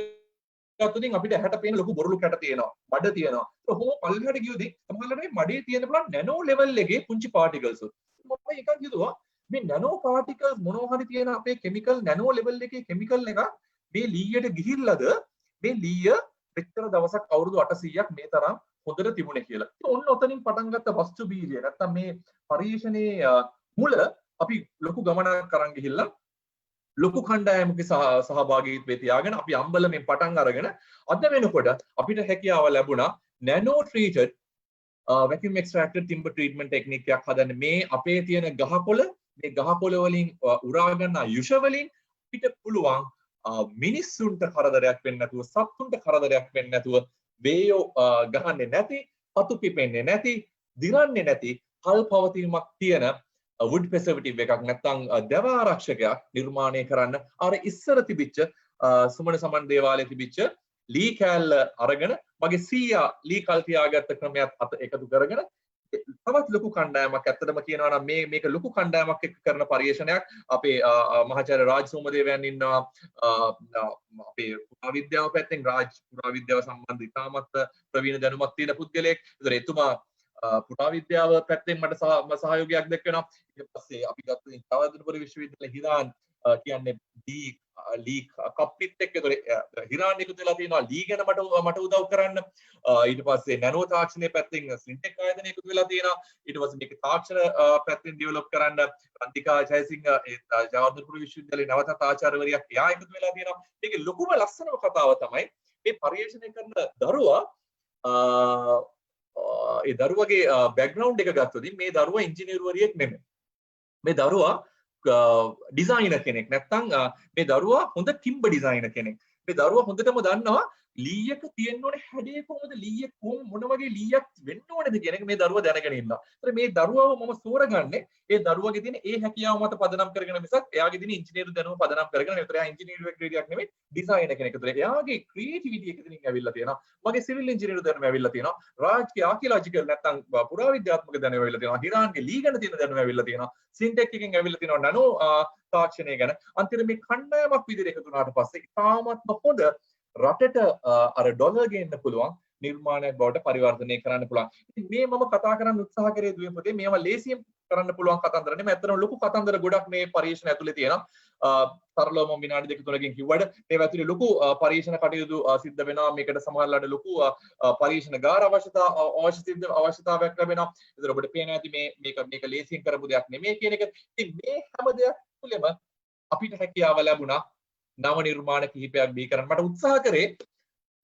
ගත්තොත් අපිට ඇහැට පේන ලොකු බොරළු කැට තියෙනවා. මඩ තියෙනවා. ඔහොම පල්ලෙහාට ගියොත් සමහරවිට මේ මඩේ තියෙන පුළුවන් නැනෝ ලෙවල් එකේ පුංචි පාටිකල්ස්. මම එකක් හිතුවා මේ නැනෝ පාටිකල්ස් මොනවා හරි තියෙන අපේ කිමිකල් නැනෝ ලෙවල් එකේ කිමිකල් එක මේ ලීයට ගිහිල්ලාද මේ ලීය මෙච්චර දවසක් අවුරුදු 800ක් මේ තරම් හොඳට තිබුණේ කියලා. ඔන්න ඔතනින් පටන් ගත්ත වස්තු බීජය නැත්තම් මේ පරිශ්‍රණයේ මුල අපි ලොකු ගමනක් කරන් ගිහිල්ලා ලොකු කණ්ඩායමක සහභාගීත්වයේ තියාගෙන අපි අම්බලමෙන් පටන් අරගෙන අද වෙනකොට අපිට හැකියාව ලැබුණා nano ට්‍රීටඩ් vacuum extracted timber treatment technique එකක් හදන්න. මේ අපේ තියෙන ගහකොළ මේ ගහකොළ වලින් උරා ගන්න යුෂ වලින් අපිට පුළුවන් මිනිස්සුන්ට කරදරයක් වෙන්නේ නැතුව සත්තුන්ට කරදරයක් වෙන්නේ නැතුව වේයෝ ගහන්නේ නැති පතු පිපෙන්නේ නැති දිරන්නේ නැති කල් පවතිනක් තියෙන wood preservative එකක් නැත්නම් දව ආරක්ෂකයක් නිර්මාණය කරන්න අර ඉස්සර තිබිච්ච සුමන සමන් දේවාලයේ තිබිච්ච ලී කෑල්ල අරගෙන මගේ සීයා ලී කල් තියාගත්ත ක්‍රමයක් අත එකතු කරගෙන තවත් ලොකු කණ්ඩායමක් ඇත්තටම කියනවා නම් මේක ලොකු කණ්ඩායමක් එක්ක කරන පරිශ්‍රණයක් අපේ මහාචාර්ය රාජ් සෝමදේවයන් ඉන්නවා අපේ පුරා විද්‍යාව පැත්තෙන් රාජ් පුරා විද්‍යාව සම්බන්ධ ඉතාමත් ප්‍රවීණ දැනුමක් තියෙන පුද්ගලයෙක්. ඒතර එතුමා පුරා විද්‍යාව පැත්තෙන් මට සහයෝගයක් දැක්වෙනවා. ඊට පස්සේ අපි ගත්ත තවදුරටත් විශ්වවිද්‍යාල හිරාන් කියන්නේ ලී කප්පිත් එක්ක හිරාන් එකතු වෙලා තියෙනවා ලී ගැන මට උදව් කරන්න. ඊට පස්සේ නැනෝ තාක්ෂණයේ පැත්තෙන් සින්ටෙක් ආයතනය එකතු වෙලා තියෙනවා. ඊට පස්සේ මේක තාක්ෂණ පැත්තෙන් ඩෙවලොප් කරන්න රන්තිකා ජයසිංහ ජවහර්ලාල් විශ්වවිද්‍යාලයේ නවතත් ආචාර්යවරියක් එයා එකතු වෙලා තියෙනවා. මේකේ ලොකුම ලස්සනම කතාව තමයි මේ පරිශ්‍රණය කරන දරුවා ඒ දරුවගේ බෑග්ග්‍රවුන්ඩ් එක ගත්තොත් මේ දරුවා ඉංජිනේරුවරියෙක් නෙමෙයි. මේ දරුවා ඩිසයිනර් කෙනෙක් නැත්නම් මේ දරුවා හොඳ ටිම්බර් ඩිසයිනර් කෙනෙක්. මේ දරුවා හොඳටම දන්නවා ලීයක තියෙන්න ඕනේ හැඩය කොහොමද ලීයක් මොන වගේ ලීයක් වෙන්න ඕනේද කියන එක මේ දරුවා දැනගෙන ඉන්නවා. ඒතර මේ දරුවව මම සෝරගන්නේ ඒ දරුවගේ තියෙන ඒ හැකියාව මත පදනම් කරගෙන මිසක් එයාගේ තියෙන ඉංජිනේරු දැනුම පදනම් කරගෙන නෙවෙයි. ඒතර එයා ඉංජිනේරුවෙක් නෙවෙයි ඩිසයිනර් කෙනෙක්. ඒතර එයාගේ ක්‍රියේටිවිටි එක ඉතින් ඇවිල්ලා තියෙනවා. මගේ සිවිල් ඉංජිනේරු දැනුම ඇවිල්ලා තියෙනවා. රාජ්ගේ ආකියොලොජිකල් නැත්නම් පුරා විද්‍යාත්මක දැනුම ඇවිල්ලා තියෙනවා. හිරාන්ගේ ලී ගැන තියෙන දැනුම ඇවිල්ලා තියෙනවා. සින්ටෙක් එකෙන් ඇවිල්ලා තියෙනවා නැනෝ තාක්ෂණය ගැන. අන්තිමට මේ කණ්ඩායමක් විදිහට එකතු වුණාට පස්සේ ඉතාමත්ම හොඳ රටට අර ඩොලර් ගේන්න පුළුවන් නිර්මාණයක් බවට පරිවර්තනය කරන්න පුළුවන්. ඉතින් මේ මම කතා කරන්න උත්සාහ කරේ දුවේ පොතේ මේවා ලේසියෙන් කරන්න පුළුවන් කතන්දර නෙමෙයි. ඇත්තටම ලොකු කතන්දර ගොඩක් මේ පරීක්ෂණ ඇතුලේ තියෙනවා. සරලවම විනාඩි දෙක තුනකින් කිව්වට මේ ඇතුලේ ලොකු පරීක්ෂණ කටයුතු සිද්ධ වෙනවා. මේකට සමහරවිට ලොකු පරීක්ෂණ ගාර අවශ්‍යතාවයක් ලැබෙනවා. ඒතර ඔබට පේන ඇති මේක ලේසියෙන් කරපු දෙයක් නෙමෙයි කියන එක. ඉතින් මේ හැම දෙයක් තුළම අපිට හැකියාව ලැබුණා නව නිර්මාණ කිහිපයක් බිහි කරන්න. මට උත්සාහ කරේ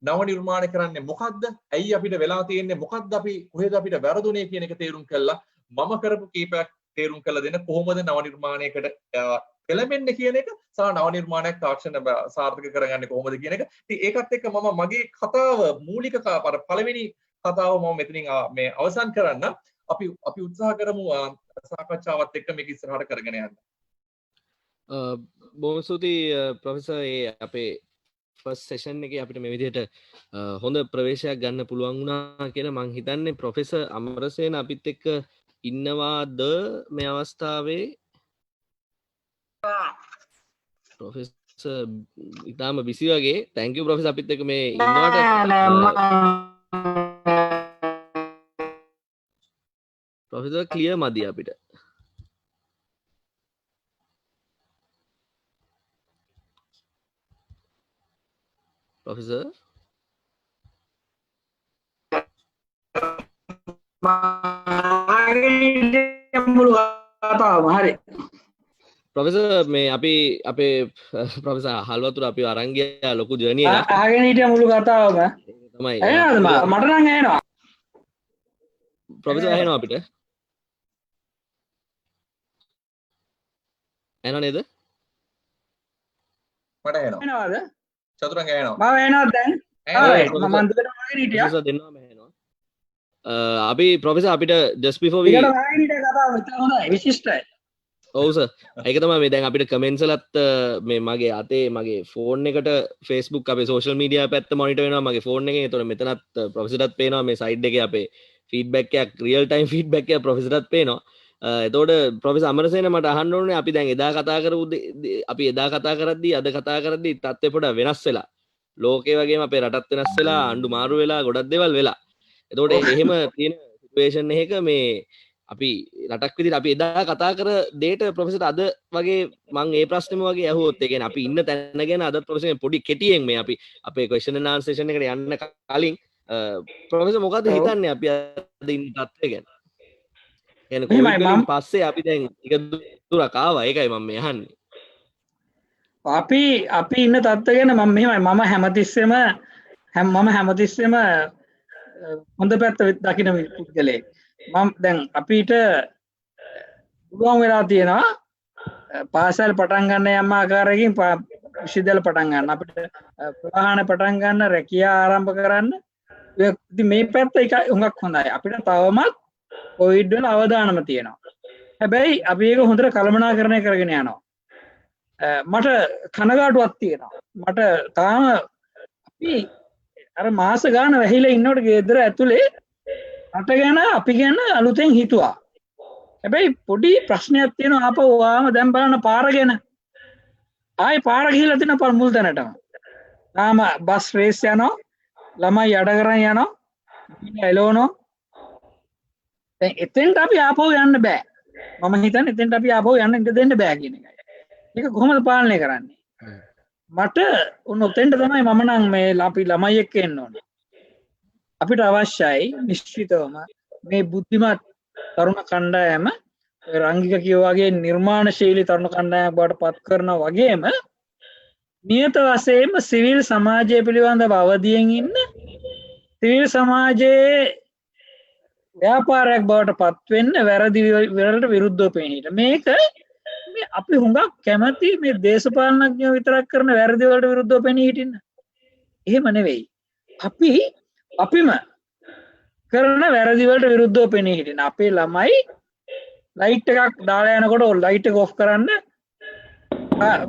නව නිර්මාණ කරන්නේ මොකද්ද? ඇයි අපිට වෙලා තියෙන්නේ? මොකද්ද අපි කොහෙද අපිට වැරදුනේ කියන එක තේරුම් කළා. මම කරපු කීපයක් තේරුම් කළා දෙන්න කොහොමද නව නිර්මාණයකට එළඹෙන්නේ කියන එක සහ නව නිර්මාණයක් තාක්ෂණ සාර්ථක කරගන්නේ කොහොමද කියන එක. ඉතින් ඒකත් එක්ක මම මගේ කතාව මූලික පළවෙනි කතාව මම මෙතනින් මේ අවසන් කරන්න. අපි උත්සාහ කරමු සාකච්ඡාවත් එක්ක මේක ඉස්සරහට කරගෙන යන්න. බොහොම ස්තුතියි ප්‍රොෆෙසර් අපේ ෆස්ට් සෙෂන් එකේ අපිට මේ විදිහට හොඳ ප්‍රවේශයක් ගන්න පුළුවන් වුණා කියලා මං හිතන්නේ ප්‍රොෆෙසර් අමරසේන අපිත් එක්ක ඉන්නවාද මේ අවස්ථාවේ ප්‍රොෆෙසර් ඉතාලම බිසි වගේ තැන්ක් යූ ප්‍රොෆෙසර් අපිත් එක්ක මේ ඉන්නවට ප්‍රොෆෙසර් ක්ලියර් මදි අපිට Professor? Professor මේ අපි අපේ ප්‍රොෆෙසර් හල්වතුර අපි අරන් ගියා ලොකු ජර්නි එකක්. අහගෙන හිටිය මුළු කතාවම. තමයි. එහෙනවද මට නම් ඇහෙනවා. ප්‍රොෆෙසර් ඇහෙනවා අපිට? ඇහෙනව නේද? මට ඇහෙනවා. ඇහෙනවද? චතුරංග ඇහෙනවා. මම ඇහෙනවද දැන්? මම අන්තිමට අහගෙන හිටියා. ප්‍රොෆෙසර් දෙන්නම ඇහෙනවා. අපි ප්‍රොෆෙසර් අපිට just before we ඊට අහගෙන හිටිය කතාව ඉතින් හොඳයි විශිෂ්ටයි. ඔව් සර්. ඒක තමයි මේ දැන් අපිට කමෙන්ට්ස් වලත් මේ මගේ අතේ මගේ ෆෝන් එකට Facebook අපේ සෝෂල් මීඩියා පැත්ත මොනිටර් වෙනවා මගේ ෆෝන් එකේ. ඒතකොට මෙතනත් ප්‍රොෆෙසර්ටත් පේනවා මේ සයිඩ් එකේ අපේ ෆීඩ්බැක් එකක් රියල් ටයිම් ෆීඩ්බැක් එකක් ප්‍රොෆෙසර්ටත් පේනවා. එතකොට ප්‍රොෆෙසර් අමරසේන මට අහන්න ඕනේ අපි දැන් එදා කතා කරපු අපි එදා කතා කරද්දී අද කතා කරද්දී තත්ත්වය පොඩ්ඩක් වෙනස් වෙලා. ලෝකේ වගේම අපේ රටත් වෙනස් වෙලා ආණ්ඩු මාරු වෙලා ගොඩක් දේවල් වෙලා. එතකොට එහෙම තියෙන සිටුේෂන් එකක මේ අපි රටක් විදිහට අපි එදා කතා කර දෙයට ප්‍රොෆෙසර් අද වගේ මම ඒ ප්‍රශ්නෙම වගේ අහුවොත් ඒ කියන්නේ අපි ඉන්න තැන ගැන අද ප්‍රොෆෙසර් පොඩි කෙටියෙන් මේ අපි අපේ ක්වෙස්චන් ඇන්ඩ් ආන්සර් සෙෂන් එකට යන්න කලින් ප්‍රොෆෙසර් මොකද්ද හිතන්නේ අපි අද ඉන්න තත්ත්වය ගැන? කියන්නේ කොවිඩ් වලින් පස්සේ අපි දැන් එක දුරක් ආවා ඒකයි මම මේ අහන්නේ. අපි ඉන්න තත්ත්වය ගැන මම මෙහෙමයි මම හැමතිස්සෙම හොඳ පැත්ත දකින පුද්ගලයෙක්. මම දැන් අපිට පුළුවන් වෙලා තියෙනවා පාසල් පටන් ගන්න යම් ආකාරයකින් විශ්වවිද්‍යාල පටන් ගන්න අපිට ප්‍රවාහන පටන් ගන්න රැකියා ආරම්භ කරන්න ඉතින් මේ පැත්ත එක හුඟක් හොඳයි අපිට තවමත් කොවිඩ් වල අවදානම තියෙනවා හැබැයි අපි ඒක හොඳට කළමනාකරණය කරගෙන යනවා මට කනගාටුවක් තියෙනවා මට තාම අපි අර මාස ගාන වැහිලා ඉන්නකොට ගෙදර ඇතුලේ රට ගැන අපි ගැන අලුතෙන් හිතුවා හැබැයි පොඩි ප්‍රශ්නයක් තියෙනවා ආපහු ආවම දැන් බලන්න පාර ගැන ආයේ පාර ගිහිල්ලා තියෙන මුල් තැනටම තාම බස් රේස් යනවා ළමයි අඩ කරන් යනවා එළවනවා දැන් එතෙන්ට අපි ආපහු යන්න බෑ මම හිතන්නේ එතෙන්ට අපි ආපහු යන්න ඉඩ දෙන්න බෑ කියන එකයි ඒක කොහොමද පාලනය කරන්නේ මට උන් ඔතෙන්ට තමයි මම නම් මේ අපි ළමයි එක්ක එන්න ඕනේ අපිට අවශ්‍යයි නිශ්චිතවම මේ බුද්ධිමත් තරුණ කණ්ඩායම රංගික කියෝ වගේ නිර්මාණශීලී තරුණ කණ්ඩායමක් බවට පත් කරනවා වගේම නියත වශයෙන්ම සිවිල් සමාජය පිළිබඳව අවදියෙන් ඉන්න සිවිල් සමාජයේ ව්‍යාපාරයක් බවට පත් වෙන්න වැරදි වලට විරුද්ධව පෙනීට මේක මේ අපි හුඟක් කැමති මේ දේශපාලනඥයෝ විතරක් කරන වැරදි වලට විරුද්ධව පෙනී හිටින්න එහෙම නෙවෙයි අපිම කරන වැරදි වලට විරුද්ධව පෙනී හිටින්න අපේ ළමයි ලයිට් එකක් දාලා යනකොට ලයිට් එක ඔෆ් කරන්න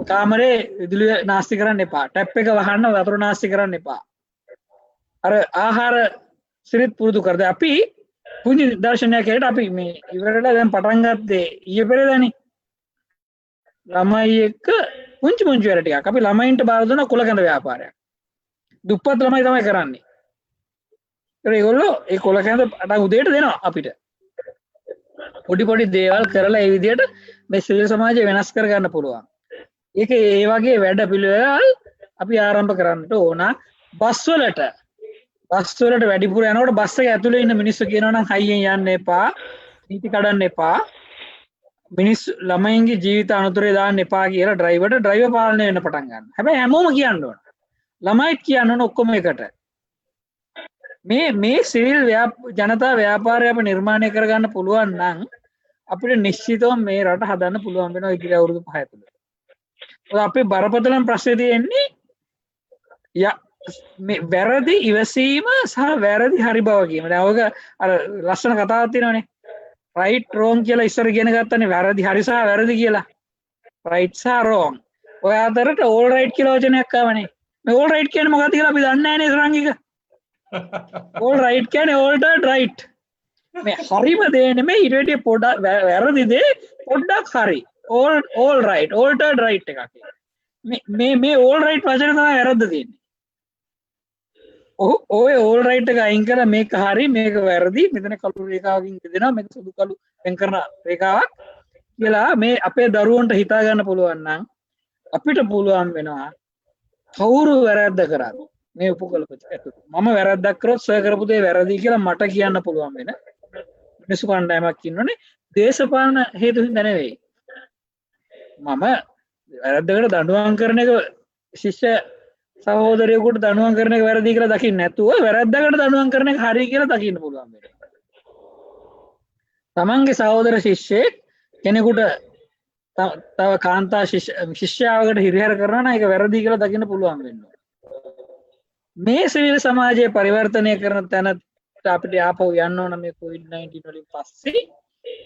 කාමරේ විදුලිය නාස්ති කරන්න එපා ටැප් එක වහන්න වතුර නාස්ති කරන්න එපා අර ආහාර සිරිත් පුරුදු කරද අපි පුංචි දර්ශනයක් හැටියට අපි මේ ඉවරලා දැන් පටන් ගත්තේ ඊයේ පෙරේදානේ ළමයි එක්ක පුංචි වැඩ ටිකක් අපි ළමයින්ට බාර දුන්න කොලකඳ ව්‍යාපාරයක් දුප්පත් ළමයි තමයි කරන්නේ ඒගොල්ලෝ ඒ කොලකඳ අට උදේට දෙනවා අපිට පොඩි දේවල් කරලා ඒ විදිහට මේ සිවිල් සමාජය වෙනස් කරගන්න පුළුවන් ඒක ඒ වගේ වැඩ පිළිවෙල අපි ආරම්භ කරන්න ඕන බස් වලට වැඩිපුර යනකොට බස් එක ඇතුලේ ඉන්න මිනිස්සු කියනවා නම් හයියෙන් යන්න එපා නීති කඩන්න එපා මිනිස්සු ළමයින්ගේ ජීවිත අනතුරේ දාන්න එපා කියලා ඩ්‍රයිවර් පාලනය වෙන්න පටන් ගන්නවා හැබැයි හැමෝම කියන්න ඕන ළමයිත් කියන්න ඕන ඔක්කොම එකට මේ සිවිල් ජනතා ව්‍යාපාරය අප නිර්මාණය කරගන්න පුළුවන් නම් අපිට නිශ්චිතව මේ රට හදන්න පුළුවන් වෙනවා ඉදිරි අවුරුදු 5 තුළ. අපේ බරපතලම ප්‍රශ්නේ තියෙන්නේ මේ වැරදි ඉවසීම සහ වැරදි හරි බව කියන. දැන් ඔයක අර ලස්සන කතාවක් තියෙනවනේ. right wrong කියලා ඉස්සර ඉගෙන ගත්තනේ වැරදි හරි සහ වැරදි කියලා. right සහ wrong. ඔය අතරට all right කියලා වචනයක් ආවනේ. මේ all right කියන්නේ මොකක්ද කියලා අපි දන්නේ නැහැ නේ සරංගික. all right කියන්නේ altered right. මේ හරිම දේ නෙමෙයි ඊට වැඩිය පොඩක් වැරදි දේ පොඩ්ඩක් හරි. all right altered right එකක්. මේ all right වචනේ තමයි වැරද්ද තියෙන්නේ. ඔය all right එක අයින් කරලා මේක හරි මේක වැරදි මෙතන කළු රේඛාවකින් දෙනවා මේක සුදු කළු වෙන් කරන රේඛාවක් කියලා මේ අපේ දරුවන්ට හිතා ගන්න පුළුවන් නම් අපිට පුළුවන් වෙනවා කවුරු වැරද්ද කරාද මේ උපකල්පිත ඇතුළත මම වැරද්දක් කරොත් සර් කරපු දේ වැරදි කියලා මට කියන්න පුළුවන් වෙන මිනිස්සු කණ්ඩායමක් ඉන්නෝනේ දේශපාලන හේතු හින්දා නෙවෙයි මම වැරද්දකට දඬුවම් කරන එක ශිෂ්‍ය සහෝදරයෙකුට දඬුවම් කරන එක වැරදි කියලා දකින්න නැතුව වැරද්දකට දඬුවම් කරන එක හරි කියලා දකින්න පුළුවන් වෙනවා. තමන්ගේ සහෝදර ශිෂ්‍යෙක් කෙනෙකුට තව කාන්තා ශිෂ්‍යාවකට හිරිහැර කරනවා නම් ඒක වැරදි කියලා දකින්න පුළුවන් වෙනවා. මේ සිවිල් සමාජයේ පරිවර්තනය කරන තැනට අපිට ආපහු යන්න ඕන මේ COVID-19 වලින් පස්සේ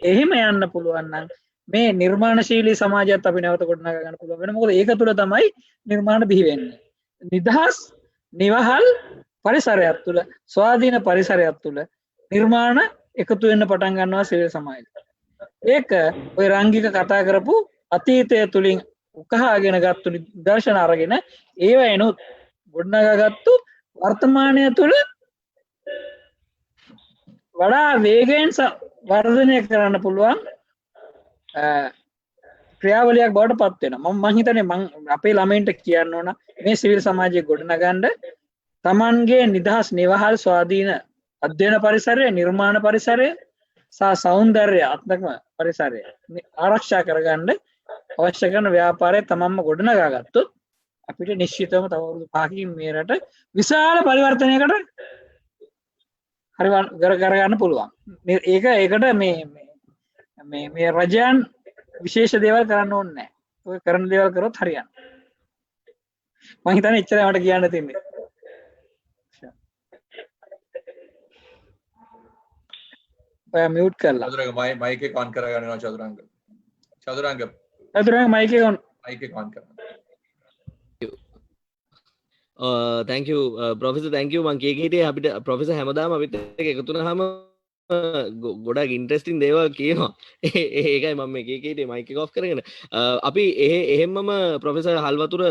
එහෙම යන්න පුළුවන් නම් මේ නිර්මාණශීලී සමාජයත් අපි නැවත ගොඩනගා ගන්න පුළුවන් වෙනවා. මොකද ඒක තුළ තමයි නිර්මාණ බිහි වෙන්නේ. නිදහස් නිවහල් පරිසරයක් තුළ ස්වාධීන පරිසරයක් තුළ නිර්මාණ එකතු වෙන්න පටන් ගන්නවා සිවිල් සමාජය. ඒක ඔය රංගික කතා කරපු අතීතය තුලින් උකහාගෙන ගත්තු දර්ශන අරගෙන ඒව එනොත් ගොඩනගාගත්තු වර්තමානය තුළ වඩා වේගයෙන් වර්ධනය කරන්න පුළුවන් ක්‍රියාවලියක් බවට පත් වෙනවා. මම හිතන්නේ අපේ ළමයින්ට කියන්න ඕන මේ සිවිල් සමාජය ගොඩනගන්න තමන්ගේ නිදහස් නිවහල් ස්වාධීන අධ්‍යයන පරිසරය නිර්මාණ පරිසරය සහ සෞන්දර්යාත්මක පරිසරය ආරක්ෂා කරගන්න අවශ්‍ය කරන ව්‍යාපාරය තමන්ම ගොඩනගා ගත්තොත් අපිට නිශ්චිතවම තව අවුරුදු 5කින් මේ රට විශාල පරිවර්තනයකට හරි කරගන්න පුළුවන්. ඒකට මේ රජයන් විශේෂ දේවල් කරන්න ඕනේ නැහැ. ඔය කරන දේවල් කරොත් හරියන්නේ. මං හිතන්නේ එච්චරයි මට කියන්න තියෙන්නේ. ඔයා මියුට් කරලා. චතුරංග මයික් එක ඔන් කරගන්නවා චතුරංග. චතුරංග චතුරංග මයික් එක ඔන්. මයික් එක ඔන් කරන්න. thank you professor thank you මං කිය හිටියේ අපිට professor හැමදාම අපිත් එක්ක එකතු වුණාම ගොඩක් ඉන්ට්‍රෙස්ටිං දේවල් කියනවා ඒකයි මම මේ කිය හිටියේ මයික් එක ඔෆ් කරගෙන අපි එහෙම්මම professor හල්වතුර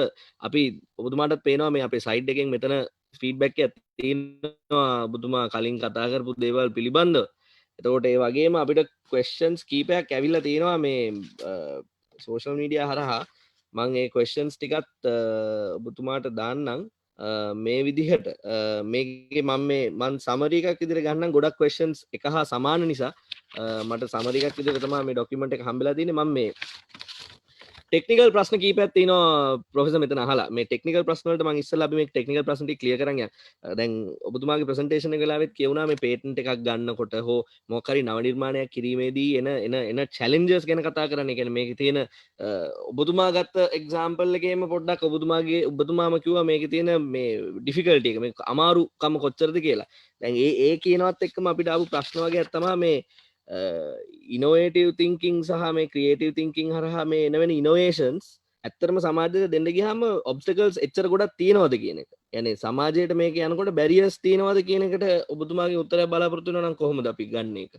අපි ඔබතුමාටත් පේනවා මේ අපේ සයිඩ් එකෙන් මෙතන ෆීඩ්බැක් එකක් තියෙනවා ඔබතුමා කලින් කතා කරපු දේවල් පිළිබඳව එතකොට ඒ වගේම අපිට questions කීපයක් ඇවිල්ලා තියෙනවා මේ social media හරහා මං ඒ questions ටිකත් ඔබතුමාට දාන්නම් මේ විදිහට මේකේ මම සමරි එකක් විදිහට ගන්නම් ගොඩක් questions එක හා සමාන නිසා මට සමරි එකක් විදිහට තමයි මේ document එක හම්බෙලා තියෙන්නේ මම මේ ටෙක්නිකල් ප්‍රශ්න කීපයක් තියෙනවා ප්‍රොෆෙසර් මෙතන අහලා මේ ටෙක්නිකල් ප්‍රශ්න වලට මම ඉස්සෙල්ලා අපි මේ ටෙක්නිකල් ප්‍රශ්න ටික ක්ලියර් කරන් යන්න. දැන් ඔබතුමාගේ ප්‍රසන්ටේෂන් එක වෙලාවෙත් කියුණා මේ පේටන්ට් එකක් ගන්නකොට හෝ මොකක් හරි නව නිර්මාණයක් කිරීමේදී එන චැලෙන්ජස් ගැන කතා කරන්න. ඒ කියන්නේ මේකේ තියෙන ඔබතුමා ගත්ත එක්සැම්පල් එකේම පොඩ්ඩක් ඔබතුමාම කිව්වා මේකේ තියෙන මේ ඩිෆිකල්ටි එක මේ අමාරුකම කොච්චරද කියලා. දැන් ඒ කියනවත් එක්කම අපිට ආපු ප්‍රශ්න වගේක් තමයි මේ ඉනෝවේටිව් තිංකින් සහ මේ ක්‍රියේටිව් තිංකින් හරහා මේ එනවෙන ඉනෝවේෂන්ස් ඇත්තටම සමාජයට දෙන්න ගියාම ඔබ්ස්ටකල්ස් එච්චර ගොඩක් තියෙනවද කියන එක. يعني සමාජයට මේක යනකොට බැරියර්ස් තියෙනවද කියන එකට ඔබතුමාගේ උත්තරයක් බලාපොරොත්තු වෙනවා නම් කොහොමද අපි ගන්න එක?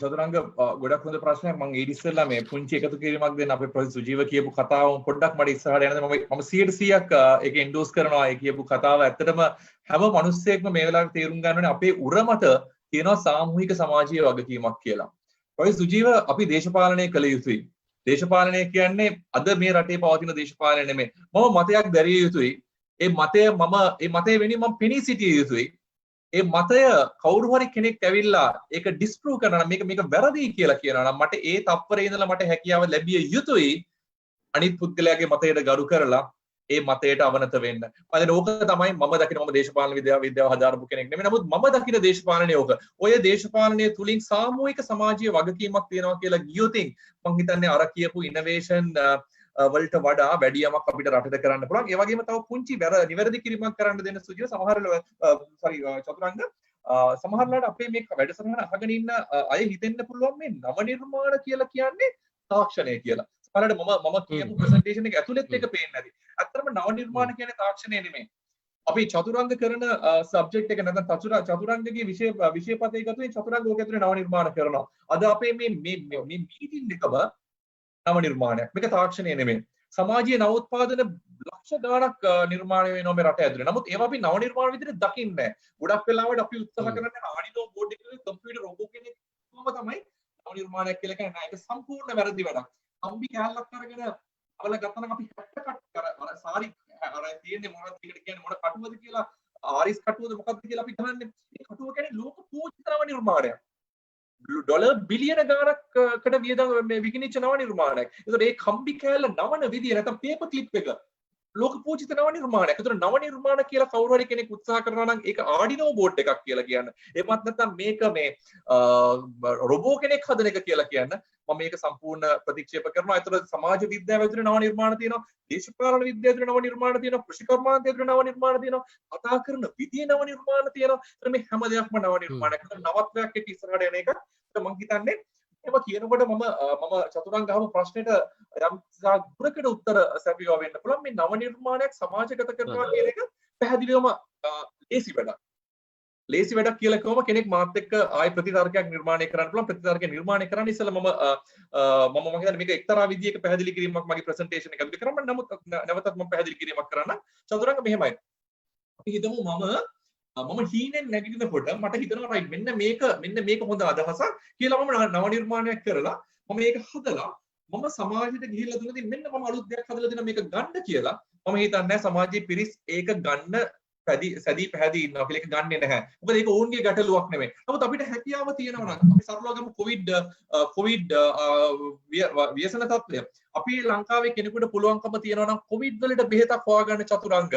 චතුරංග ගොඩක් හොඳ ප්‍රශ්නයක්. මම ඊට ඉස්සෙල්ලා මේ පුංචි එකතු කිරීමක් දෙන්න අපේ ප්‍රොෆෙසර් සුජීව කියපු කතාව පොඩ්ඩක් මට ඉස්සරහට යනද මම 100%ක් ඒක එන්ඩෝස් කරනවා. ඒ කියපු කතාව ඇත්තටම හැම මිනිස්සෙක්ම මේ වෙලාවට තේරුම් ගන්න ඕනේ අපේ උරමත තියෙනවා සාමූහික සමාජීය වගකීමක් කියලා. ප්‍රොෆෙසර් සුජීව අපි දේශපාලනය කළ යුතුයි. දේශපාලනය කියන්නේ අද මේ රටේ පවතින දේශපාලනය නෙමෙයි. මම මතයක් දැරිය යුතුයි. ඒ මතය වෙනුවෙන් මම පෙනී සිටිය යුතුයි. ඒ මතය කවුරු හරි කෙනෙක් ඇවිල්ලා ඒක ඩිස්ප්‍රූව් කරනවා නම් මේක වැරදි කියලා කියනවා නම් මට ඒ තප්පරේ ඉඳලා මට හැකියාව ලැබිය යුතුයි අනිත් පුද්ගලයාගේ මතයට ගරු කරලා ඒ මතයට අවනත වෙන්න. මම ඕක තමයි මම දකින මම දේශපාලන විද්‍යාව හදාරපු කෙනෙක් නෙමෙයි. නමුත් මම දකින දේශපාලනය ඕක. ඔය දේශපාලනය තුලින් සාමූහික සමාජීය වගකීමක් තියෙනවා කියලා ගියොතින් මම හිතන්නේ අර කියපු ඉනෝවේෂන් වලට වඩා වැඩි යමක් අපිට රටට කරන්න පුළුවන්. ඒ වගේම තව පුංචි නිවැරදි කිරීමක් කරන්න දෙන්න සුජිව චතුරංග සමහරලාට අපේ මේ වැඩසටහන අහගෙන ඉන්න අය හිතෙන්න පුළුවන් මේ නව නිර්මාණ කියලා කියන්නේ තාක්ෂණය කියලා. සමහරවිට මම කියපු ප්‍රසන්ටේෂන් එක ඇතුළෙත් ඒක පේන්නේ නැති. ඇත්තටම නව නිර්මාණ කියන්නේ තාක්ෂණය නෙමෙයි. අපි චතුරංග කරන සබ්ජෙක්ට් එක නැත්නම් චතුරංගගේ විෂයපතේ ගතුනේ චතුරංග ඕක ඇතුලේ නව නිර්මාණ කරනවා. අද අපේ මේ මීටින් එකම නව නිර්මාණයක්. මේක තාක්ෂණය නෙමෙයි. සමාජීය නවෝත්පාදන ලක්ෂ ගණනක් නිර්මාණය වෙනවා මේ රට ඇතුලේ. නමුත් ඒවා අපි නව නිර්මාණ විදිහට දකින්නේ නැහැ. ගොඩක් වෙලාවට අපි උත්සාහ කරන්නේ ආඩිනෝ බෝඩ් එකේ කම්පියුටර් රොබෝ කෙනෙක් තමයි නව නිර්මාණයක් කියලා කියන්නේ. ඒක සම්පූර්ණ වැරදි වැඩක්. කම්බි කැලලක් අරගෙන අවල ගත්තනම් අපි කට්ට අර සාරි අර තියෙන්නේ මොනවද ඒකට කියන්නේ මොන කටුවද කියලා ආරිස් කටුවද මොකක්ද කියලා අපි ගහන්නේ. මේ කටුව කියන්නේ ලෝක පූජිත නව නිර්මාණයක්. ඩොලර් බිලියන ගාණකට වියදම් මේ විකිණිච්ච නව නිර්මාණයක්. ඒතකොට ඒ කම්බි කැලල නවන විදිය නැත්නම් පේපර් ක්ලිප් එක ලෝක පූජිත නව නිර්මාණයක්. ඒතකොට නව නිර්මාණ කියලා කවුරු හරි කෙනෙක් උත්සාහ කරනවා නම් ඒක ආඩිනෝ බෝඩ් එකක් කියලා කියන්න. එහෙමත් නැත්නම් මේක මේ රොබෝ කෙනෙක් හදන එක කියලා කියන්න. මම මේක සම්පූර්ණ ප්‍රතික්ෂේප කරනවා. ඒතකොට සමාජ විද්‍යාව ඇතුලේ නව නිර්මාණ තියෙනවා. දේශපාලන විද්‍යාව ඇතුලේ නව නිර්මාණ තියෙනවා. කෘෂිකර්මාන්තය ඇතුලේ නව නිර්මාණ තියෙනවා. කතා කරන විදියේ නව නිර්මාණ තියෙනවා. ඒතර මේ හැම දෙයක්ම නව නිර්මාණයක්. ඒතර නවත්වයක් එක්ක ඉස්සරහට යන එක මම හිතන්නේ එහෙම කියනකොට මම චතුරංග අහපු ප්‍රශ්නෙට යම් දුරකට උත්තර සැපයුවා වෙන්න පුළුවන්. මේ නව නිර්මාණයක් සමාජගත කරනවා කියන එක පැහැදිලිවම ලේසි වැඩක්. ලේසි වැඩක් කියලා කිව්වම කෙනෙක් මාත් එක්ක ආයි ප්‍රතිතර්කයක් නිර්මාණය කරන්න පුළුවන්. ප්‍රතිතර්කය නිර්මාණය කරන්න ඉස්සෙල්ලා මම හිතන්නේ මේක එක්තරා විදියක පැහැදිලි කිරීමක් මගේ ප්‍රසන්ටේෂන් එක ඇතුලේ කරන්න. නමුත් නැවතත් මම පැහැදිලි කිරීමක් කරන්න. චතුරංග මෙහෙමයි. අපි හිතමු මම හීනෙන් නැගිටිනකොට මට හිතෙනවා රයිට් මෙන්න මේක හොඳ අදහසක් කියලා මම නව නිර්මාණයක් කරලා මම මේක හදලා මම සමාජයට ගිහිල්ලා දුන්නදී මෙන්න මම අලුත් දෙයක් හදලා දෙනවා මේක ගන්න කියලා මම හිතන්නේ සමාජයේ පිරිස් ඒක ගන්න සැදී පැහැදී ඉන්නවා කියලා ඒක ගන්නෙ නැහැ. මොකද ඒක ඕන්ගේ ගැටලුවක් නෙමෙයි. නමුත් අපිට හැකියාව තියෙනවා නම් අපි සරලව ගමු කොවිඩ් ව්‍යසන තත්ත්වය. අපි ලංකාවේ කෙනෙකුට පුළුවන්කම තියෙනවා නම් කොවිඩ් වලට බෙහෙතක් හොයාගන්න චතුරංග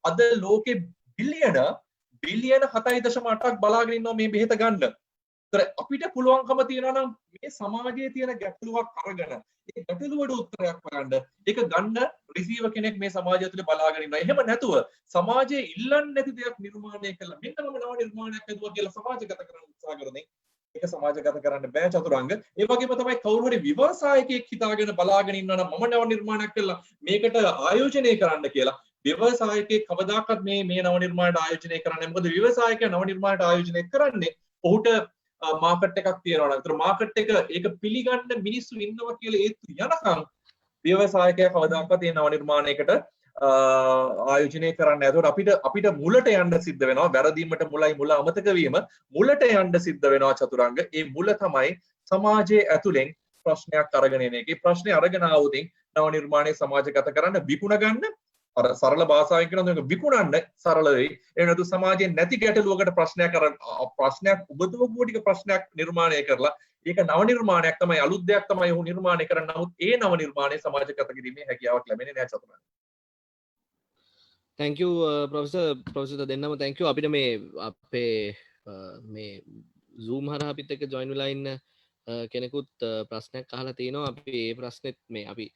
අද ලෝකේ බිලියන 7.8ක් බලාගෙන ඉන්නවා මේ බෙහෙත ගන්න. ඒතර අපිට පුළුවන්කම තියෙනවා නම් මේ සමාජයේ තියෙන ගැටලුවක් අරගෙන ඒ ගැටලුවට උත්තරයක් හොයන්න ඒක ගන්න රිසීවර් කෙනෙක් මේ සමාජය තුළ බලාගෙන ඉන්නවා. එහෙම නැතුව සමාජයේ ඉල්ලන්නේ නැති දෙයක් නිර්මාණය කළා. මෙන්න මම නව නිර්මාණයක් හදුවා කියලා සමාජගත කරන්න උත්සාහ කරන්නේ. ඒක සමාජගත කරන්න බෑ චතුරංග. ඒ වගේම තමයි කවුරු හරි ව්‍යවසායකයෙක් හිතාගෙන බලාගෙන ඉන්නවා නම් මම නව නිර්මාණයක් කළා මේකට ආයෝජනය කරන්න කියලා. ව්‍යවසායකයෙක් කවදාකවත් මේ නව නිර්මාණයට ආයෝජනය කරන්නේ. මොකද ව්‍යවසායකයා නව නිර්මාණයට ආයෝජනය කරන්නේ ඔහුට මාකට් එකක් තියෙනවා නම්. ඒතර මාකට් එක ඒක පිළිගන්න මිනිස්සු ඉන්නවා කියලා ඒත් යනකම් ව්‍යවසායකයා කවදාකවත් මේ නව නිර්මාණයකට ආයෝජනය කරන්න. එතකොට අපිට මුලට යන්න සිද්ධ වෙනවා. වැරදීමට මුලයි මුල අමතක වීම. මුලට යන්න සිද්ධ වෙනවා චතුරංග. ඒ මුල තමයි සමාජයේ ඇතුලෙන් ප්‍රශ්නයක් අරගෙන එන එක. ඒ ප්‍රශ්නේ අරගෙන ආවොතින් නව නිර්මාණය සමාජගත කරන්න විකුණ ගන්න අර සරල භාෂාවෙන් කියනවා මේක විකුණන්න සරල වෙයි. ඒ වෙනතු සමාජයේ නැති ගැටලුවකට ප්‍රශ්නයක් උබදවපු ටික ප්‍රශ්නයක් නිර්මාණය කරලා ඒක නව නිර්මාණයක් තමයි අලුත් දෙයක් තමයි ඔහු නිර්මාණය කරන්නේ. නමුත් ඒ නව නිර්මාණය සමාජගත කිරීමේ හැකියාවක් ලැබෙන්නේ නැහැ චතුරංග. thank you professor දෙන්නම thank you. අපිට මේ අපේ මේ zoom හරහා අපිත් එක්ක join වෙලා ඉන්න කෙනෙකුත් ප්‍රශ්නයක් අහලා තිනවා. අපි මේ ප්‍රශ්නෙත් මේ අපි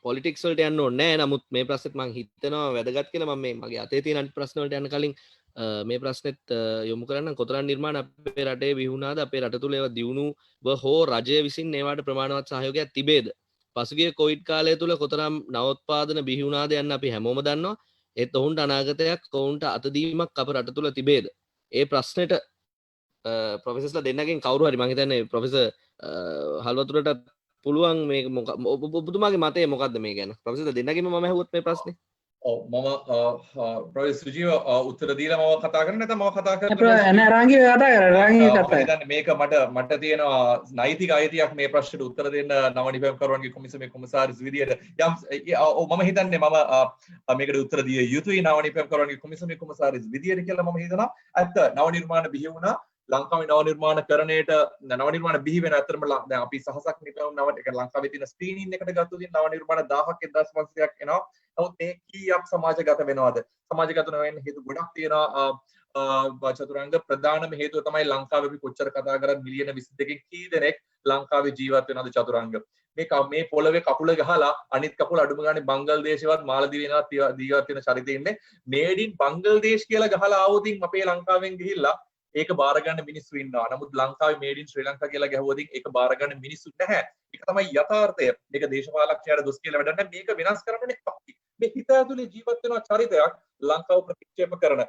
පොලිටික්ස් වලට යන්න ඕනේ නැහැ. නමුත් මේ ප්‍රශ්නෙත් මම හිතනවා වැදගත් කියලා. මම මේ මගේ අතේ තියෙන අනිත් ප්‍රශ්න වලට යන්න කලින් මේ ප්‍රශ්නෙත් යොමු කරන්න. කොතරම් නිර්මාණ අපේ රටේ විහුණාද? අපේ රට තුල ඒවා දියුණුව හෝ රජය විසින් ඒවට ප්‍රමාණවත් සහයෝගයක් තිබේද? පසුගිය කොවිඩ් කාලය තුල කොතරම් නවෝත්පාදන බිහි වුණාද යන්න අපි හැමෝම දන්නවා. ඒත් ඔවුන්ට අනාගතයක් ඔවුන්ට අතදීමක් අප රට තුල තිබේද? ඒ ප්‍රශ්නෙට ප්‍රොෆෙසර්ස්ලා දෙන්නගෙන් කවුරු හරි මම හිතන්නේ ප්‍රොෆෙසර් හල්වතුරට පුළුවන් මේ ඔබතුමාගේ මතය මොකක්ද මේ ගැන? ප්‍රොෆෙසර් දෙන්නගෙම මම අහුවොත් මේ ප්‍රශ්නේ. ඔව් මම ප්‍රොෆෙසර් සුජීව උත්තර දීලා මම කතා කරන්නේ නැත්නම් මම කතා කරන්නේ නෑ රාංගි කතා කර රාංගි කතා. මේක මට තියෙනවා නෛතික අයිතියක් මේ ප්‍රශ්නෙට උත්තර දෙන්න නව නිපැයුම්කරුවන්ගේ කොමිසමේ කොමසාරිස් විදියට මම හිතන්නේ මම මේකට උත්තර දිය යුතුයි නව නිපැයුම්කරුවන්ගේ කොමිසමේ කොමසාරිස් විදියට කියලා මම හිතනවා. ඇත්ත නව නිර්මාණ බිහි වුණා. ලංකාවේ නව නිර්මාණ කරණයට නව නිර්මාණ බිහි වෙන අතරම දැන් අපි සහසක් නිපැයුම් නව එක ලංකාවේ තියෙන ස්ක්‍රීනින් එකට ගත්තොත් නව නිර්මාණ 1000ක් 1500ක් එනවා. නමුත් මේ කීයක් සමාජගත වෙනවද? සමාජගත නොවෙන්න හේතු ගොඩක් තියෙනවා චතුරංග. ප්‍රධානම හේතුව තමයි ලංකාවේ අපි කොච්චර කතා කරත් මිලියන 22කින් කී දෙනෙක් ලංකාවේ ජීවත් වෙනවද චතුරංග? මේ පොළවේ කකුල ගහලා අනිත් කකුල අඩුම ගානේ බංගල්දේශවත් මාලදීවේනවත් ජීවත් වෙන චරිතෙ ඉන්නේ. මේඩ් ඉන් බංගල්දේශ් කියලා ගහලා ආවොතින් අපේ ලංකාවෙන් ගිහිල්ලා ඒක බාර ගන්න මිනිස්සු ඉන්නවා. නමුත් ලංකාවේ මේඩ් ඉන් ශ්‍රී ලංකා කියලා ගැහුවොතින් ඒක බාර ගන්න මිනිස්සු නැහැ. ඒක තමයි යථාර්ථය. මේක දේශපාලකයන්ට දොස් කියලා වැඩක් නැහැ. මේක වෙනස් කරන්නේ අපි. මේ හිත ඇතුලේ ජීවත් වෙන චරිතයක් ලංකාව ප්‍රතික්ෂේප කරන.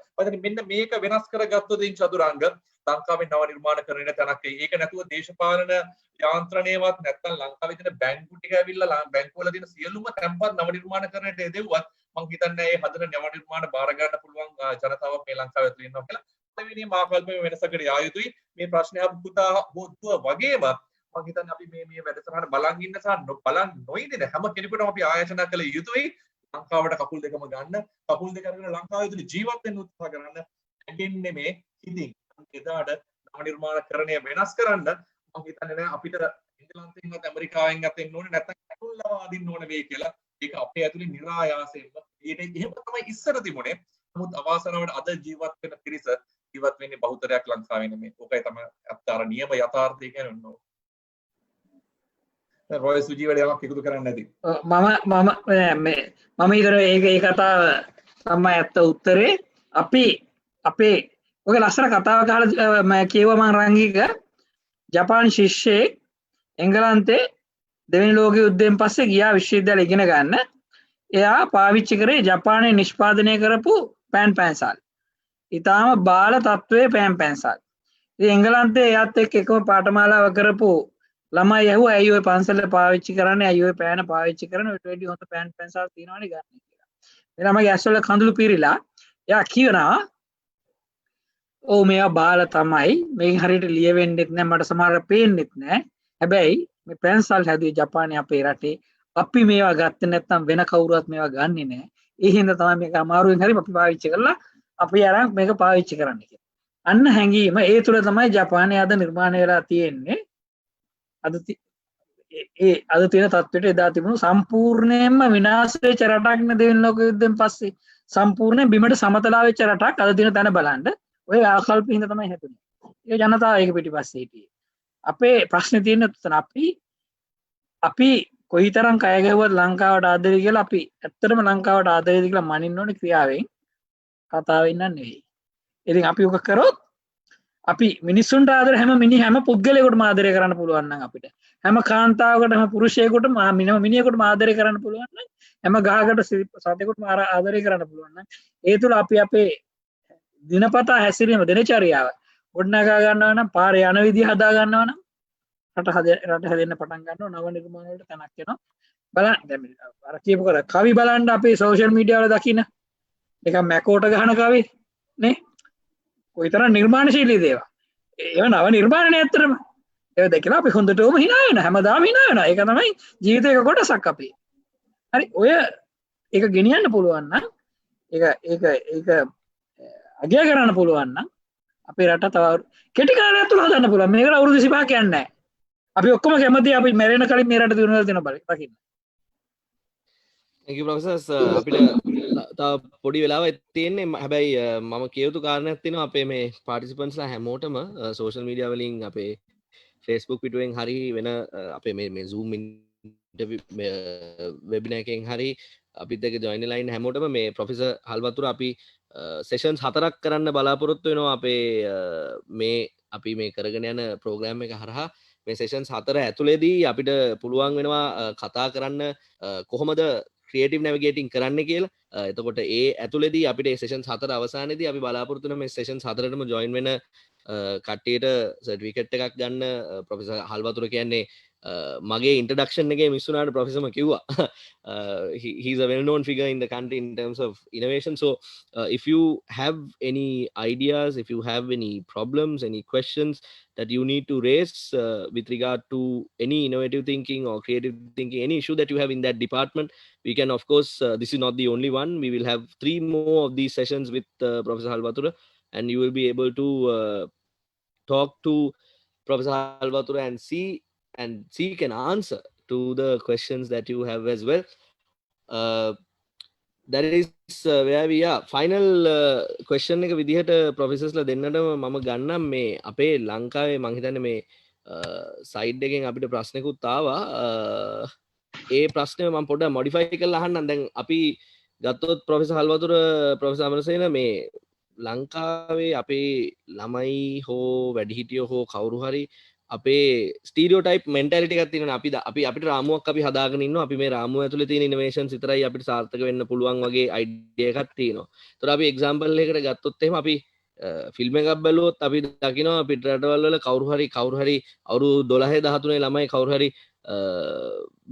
මෙන්න මේක වෙනස් කරගත්තොත් චතුරංග ලංකාවේ නව නිර්මාණ කරන තැනක් එයි. ඒක නැතුව දේශපාලන යාන්ත්‍රණයවත් නැත්තම් ලංකාවේ තියෙන බැංකු ටික ඇවිල්ලා බැංකුවල තියෙන සියලුම තැන්පත් නව නිර්මාණ කරන්නට දෙව්වත් මම හිතන්නේ මේ හදන නව නිර්මාණ බාර ගන්න පුළුවන් ජනතාවක් මේ ලංකාවේ ඇතුලේ ඉන්නවා කියලා. වෙන මාකල්පයේ වෙනසකට යා යුතුයි. මේ ප්‍රශ්නේ අපු පුතා හොත්තුව වගේම මම හිතන්නේ අපි මේ වැඩසටහන බලන් ඉන්න සහ බලන් නොඉඳින හැම කෙනෙකුටම අපි ආයෝජන කළ යුතුයි. ලංකාවට කකුල් දෙකම ගන්න. කකුල් දෙක අරගෙන ලංකාවේ තුල ජීවත් වෙන්න උත්සාහ කරන්න. ඇගෙන්නේ මේ ඉතින් එදාට නව නිර්මාණකරණය වෙනස් කරන්න මම හිතන්නේ නෑ අපිට ඉංගලන්තයෙන්වත් ඇමරිකාවෙන් අතින් ඕනේ නැත්නම් කකුල්ලව අදින්න ඕන වෙයි කියලා. ඒක අපේ ඇතුලේ નિરાයාසයෙන්ම එහෙම තමයි ඉස්සර තිබුණේ. නමුත් අවාසනාවට අද ජීවත් වෙන පිරිස ජීවත් වෙන්නේ බහුතරයක් ලංකාවේ නෙමෙයි. ඕකයි තමයි අත්‍තර නියම යථාර්ථය කියන්නේ. රොය සුජීවට යමක් එකතු කරන්න නැති. මම හිතනවා ඒ කතාව තමයි ඇත්ත උත්තරේ. අපි අපේ ඔගේ ලස්සන කතාවක් අහලා මම කියුවා මම රංගික ජපාන් ශිෂ්‍යයෙක් එංගලන්තේ දෙවෙනි ලෝක යුද්ධයෙන් පස්සේ ගියා විශ්වවිද්‍යාලය ඉගෙන ගන්න. එයා පාවිච්චි කරේ ජපානයේ නිෂ්පාදනය කරපු පෑන් පැන්සල්. ඊටාම බාල තත්වයේ පෑන් පැන්සල්. ඉතින් එංගලන්තේ එයාත් එක්ක එකම පාඨමාලාව කරපු ළමයි ඇහුවා ඇයි ඔය පන්සල පාවිච්චි කරන්නේ? ඇයි ඔය පෑන පාවිච්චි කරන්නේ? ඔය ටෙඩි හොත පෑන් පැන්සල් තියනවනේ ගන්න කියලා. මේ ළමයි ඇස්වල කඳුළු පිරීලා එයා කියනවා ඔව් මේවා බාල තමයි. මේක හරියට ලියවෙන්නෙත් නැහැ. මට සමහරව පේන්නෙත් නැහැ. හැබැයි මේ පැන්සල් හැදුවේ ජපානයේ අපේ රටේ. අපි මේවා ගත්තේ නැත්නම් වෙන කවුරුවත් මේවා ගන්නෙ නැහැ. ඒ හින්දා තමයි මේක අමාරුවෙන් හරි අපි පාවිච්චි කරලා අපි අරන් මේක පාවිච්චි කරන්න කියලා. අන්න හැංගීම ඒ තුල තමයි ජපානයේ අද නිර්මාණය වෙලා තියෙන්නේ. අද තියෙන තත්ත්වයට එදා තිබුණු සම්පූර්ණයෙන්ම විනාශ වෙච්ච රටක් නේ දෙවෙනි ලෝක යුද්ධයෙන් පස්සේ. සම්පූර්ණයෙන් බිමට සමතලා වෙච්ච රටක් අද තියෙන තැන බලන්න. ඔය ආකල්පින්ද තමයි හැදුනේ. ඒ ජනතාව ඒක පිටිපස්සේ හිටියේ. අපේ ප්‍රශ්නේ තියෙන්නේ උතන අපි කොයිතරම් කය ගැහුවත් ලංකාවට ආදරේ කියලා අපි ඇත්තටම ලංකාවට ආදරේද කියලා මනින්න ඕනේ ක්‍රියාවෙන් කතාවෙන් නන් නෙවෙයි. ඉතින් අපි ඔක කරොත් අපි මිනිස්සුන්ට ආදර හැම පුද්ගලයෙකුටම ආදරය කරන්න පුළුවන් නම් අපිට හැම කාන්තාවකටම හැම පුරුෂයෙකුටම මිනිහෙකුටම ආදරය කරන්න පුළුවන් නම් හැම ගහකට සතෙකුටම ආදරය කරන්න පුළුවන් නම් ඒ තුල අපි අපේ දිනපතා හැසිරීම දිනචරියාව ගොඩනගා ගන්නවා නම් පාරේ යන විදිහ හදා ගන්නවා නම් රට හැදෙන්න පටන් ගන්නවා නව නිර්මාණ වලට තැනක් එනවා බලන්න දැන් අර කියපු කර කවි බලන්න අපේ සෝෂල් මීඩියා වල දකින්න නිකන් මැකෝට ගහන කවි නේ කොයිතරම් නිර්මාණශීලී දේවල් ඒව නව නිර්මාණනේ ඇත්තටම ඒක දැකලා අපි හොඳටම hina වෙනවා හැමදාම hina වෙනවා ඒක තමයි ජීවිතේක කොටසක් අපේ හරි ඔය ඒක ගෙනියන්න පුළුවන් නම් ඒක අගය කරන්න පුළුවන් නම් අපේ රට තව කෙටි කාලයක් තුල හදන්න පුළුවන් මේකට අවුරුදු 25ක් යන්නේ නැහැ අපි ඔක්කොම කැමතියි අපි මැරෙන කලින් මේ රට දිනුනලා දෙන බල දකින්න thank you professors අපිට තව පොඩි වෙලාවක් තියෙන්නේ හැබැයි මම කියවුතු කාරණයක් තියෙනවා අපේ මේ පාටිසිපන්ට්ස්ලා හැමෝටම සෝෂල් මීඩියා වලින් අපේ Facebook පිටුවෙන් හරි වෙන අපේ මේ Zoom වෙබිනාර් එකෙන් හරි අපිත් එක්ක ජොයින් වෙලා ඉන්න හැමෝටම මේ ප්‍රොෆෙසර් හල්වතුර අපි සෙෂන්ස් 4ක් කරන්න බලාපොරොත්තු වෙනවා අපේ මේ අපි මේ කරගෙන යන ප්‍රෝග්‍රෑම් එක හරහා මේ සෙෂන්ස් 4 ඇතුළේදී අපිට පුළුවන් වෙනවා කතා කරන්න කොහොමද ක්‍රියේටිව් නැවිගේටින් කරන්න කියලා එතකොට ඒ ඇතුළේදී අපිට සෙෂන්ස් 4 අවසානයේදී අපි බලාපොරොත්තු වෙන මේ සෙෂන්ස් 4ටම ජොයින් වෙන කට්ටියට සර්ටිෆිකේට් එකක් ගන්න ප්‍රොෆෙසර් හල්වතුර කියන්නේ මගේ ඉන්ට්‍රොඩක්ෂන් එකේ මිස් වුණාට ප්‍රොෆෙසර්ම කිව්වා he's a well known figure in the country in terms of innovation so if you have any ideas if you have any problems any questions that you need to raise with regard to any innovative thinking or creative thinking any issue that you have in that department we can of course this is not the only one we will have 3 more of these sessions with Professor Halvathura and you will be able to talk to Professor Halvathura and seek an answer to the questions that you have as well that is where we are final question එක විදිහට professors ලා දෙන්නටම මම ගන්නම් මේ අපේ ලංකාවේ මං හිතන්නේ මේ සයිඩ් එකෙන් අපිට ප්‍රශ්නකුත් ආවා ඒ ප්‍රශ්නය මම පොඩ්ඩක් modify කරලා අහන්නම් දැන් අපි ගත්තොත් ප්‍රොෆෙසර් හල්වතුර ප්‍රොෆෙසර් අමරසේන මේ ලංකාවේ අපේ ළමයි හෝ වැඩිහිටියෝ හෝ කවුරු හරි අපේ ස්ටීරියෝටයිප් මෙන්ටැලිටි එකක් තියෙනවා අපි අපිට රාමුවක් අපි හදාගෙන ඉන්නවා අපි මේ රාමුව ඇතුලේ තියෙන ඉනෝවේෂන්ස් විතරයි අපිට සාර්ථක වෙන්න පුළුවන් වගේ අයිඩියා එකක් තියෙනවා. ඒතර අපි එක්සැම්පල් එකකට ගත්තොත් එහෙම අපි ෆිල්ම් එකක් බැලුවොත් අපි දකිනවා අපිට රටවල් වල කවුරු හරි අවුරුදු 12 13 ළමයි කවුරු හරි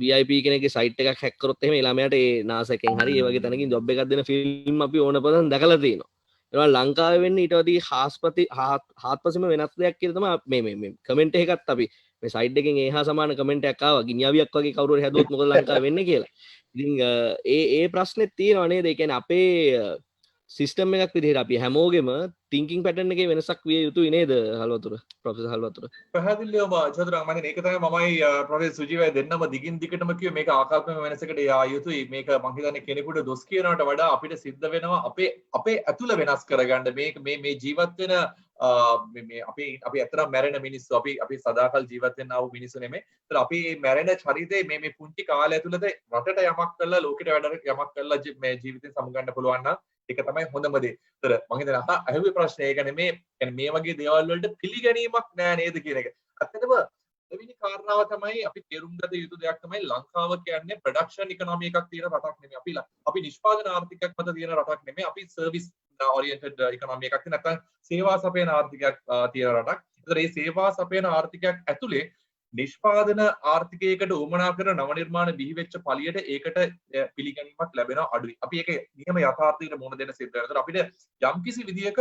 VIP කෙනෙක්ගේ සයිට් එකක් හැක් කරොත් එහෙම ඒ ළමයාට ඒ NASA එකෙන් හරි ඒ වගේ තැනකින් ජොබ් එකක් දෙන ෆිල්ම් අපි ඕනපදන් දැකලා තියෙනවා. ඒවා ලංකාවේ වෙන්නේ ඊට වඩා හාත්පසෙම වෙනස් දෙයක් කියලා තමයි මේ කමෙන්ට් එකකත් අපි මේ සයිඩ් එකෙන් එහා සමාන කමෙන්ට් එකක් ආවා ගිනියාවියක් වගේ කවුරු හරි හැදුවොත් මොකද ලංකාවේ වෙන්නේ කියලා. ඉතින් ඒ ප්‍රශ්නේ තියෙනවා නේද? ඒ කියන්නේ අපේ සිස්ටම් එකක් විදිහට අපි හැමෝගෙම thinking pattern එකේ වෙනසක් විය යුතුයි නේද හල්වතුර ප්‍රොෆෙසර් හල්වතුර පැහැදිලිවම චතුරංග මම මේක තමයි මමයි ප්‍රොෆෙසර් සුජීවයි දෙන්නම දිගින් දිගටම කිව්වේ මේක ආකල්පම වෙනසකට යා යුතුයි මේක මම හිතන්නේ කෙනෙකුට දොස් කියනවට වඩා අපිට සිද්ධ වෙනවා අපේ ඇතුළ වෙනස් කරගන්න මේ ජීවත් වෙන මේ අපි ඇත්තටම මැරෙන මිනිස්සු අපි සදාකල් ජීවත් වෙන්න ආව මිනිස්සු නෙමෙයි. ඒතර අපි මැරෙන චරිතේ මේ පුංචි කාලය ඇතුළත රටට යමක් කරලා ලෝකෙට වැඩ යමක් කරලා මේ ජීවිතේ සමුගන්න පුළුවන් නම් ඒක තමයි හොඳම දේ. ඒතර මම හිතන්නේ අහුවේ ප්‍රශ්නේ ඒක නෙමේ. කියන්නේ මේ වගේ දේවල් වලට පිළිගැනීමක් නෑ නේද කියන එක. ඇත්තටම දෙවෙනි කාරණාව තමයි අපි තේරුම් ගත යුතු දෙයක් තමයි ලංකාව කියන්නේ ප්‍රොඩක්ෂන් ඉකොනොමි එකක් තියෙන රටක් නෙමෙයි. අපි නිෂ්පාදන ආර්ථිකයක් මත තියෙන රටක් නෙමෙයි. අපි සර්විස් oriented ඉකොනොමි එකක් තියෙන නැත්නම් සේවා සපයන ආර්ථිකයක් තියෙන රටක්. ඒතර මේ සේවා සපයන ආර්ථිකයක් ඇතුලේ නිෂ්පාදන ආර්ථිකයකට උවමනා කරන නව නිර්මාණ බිහි වෙච්ච පළියට ඒකට පිළිගැනීමක් ලැබෙනවා අඩුයි. අපි ඒක නියම යථාර්ථයකට මුහුණ දෙන්න සිද්ධ වෙනවා. අපිට යම්කිසි විදියක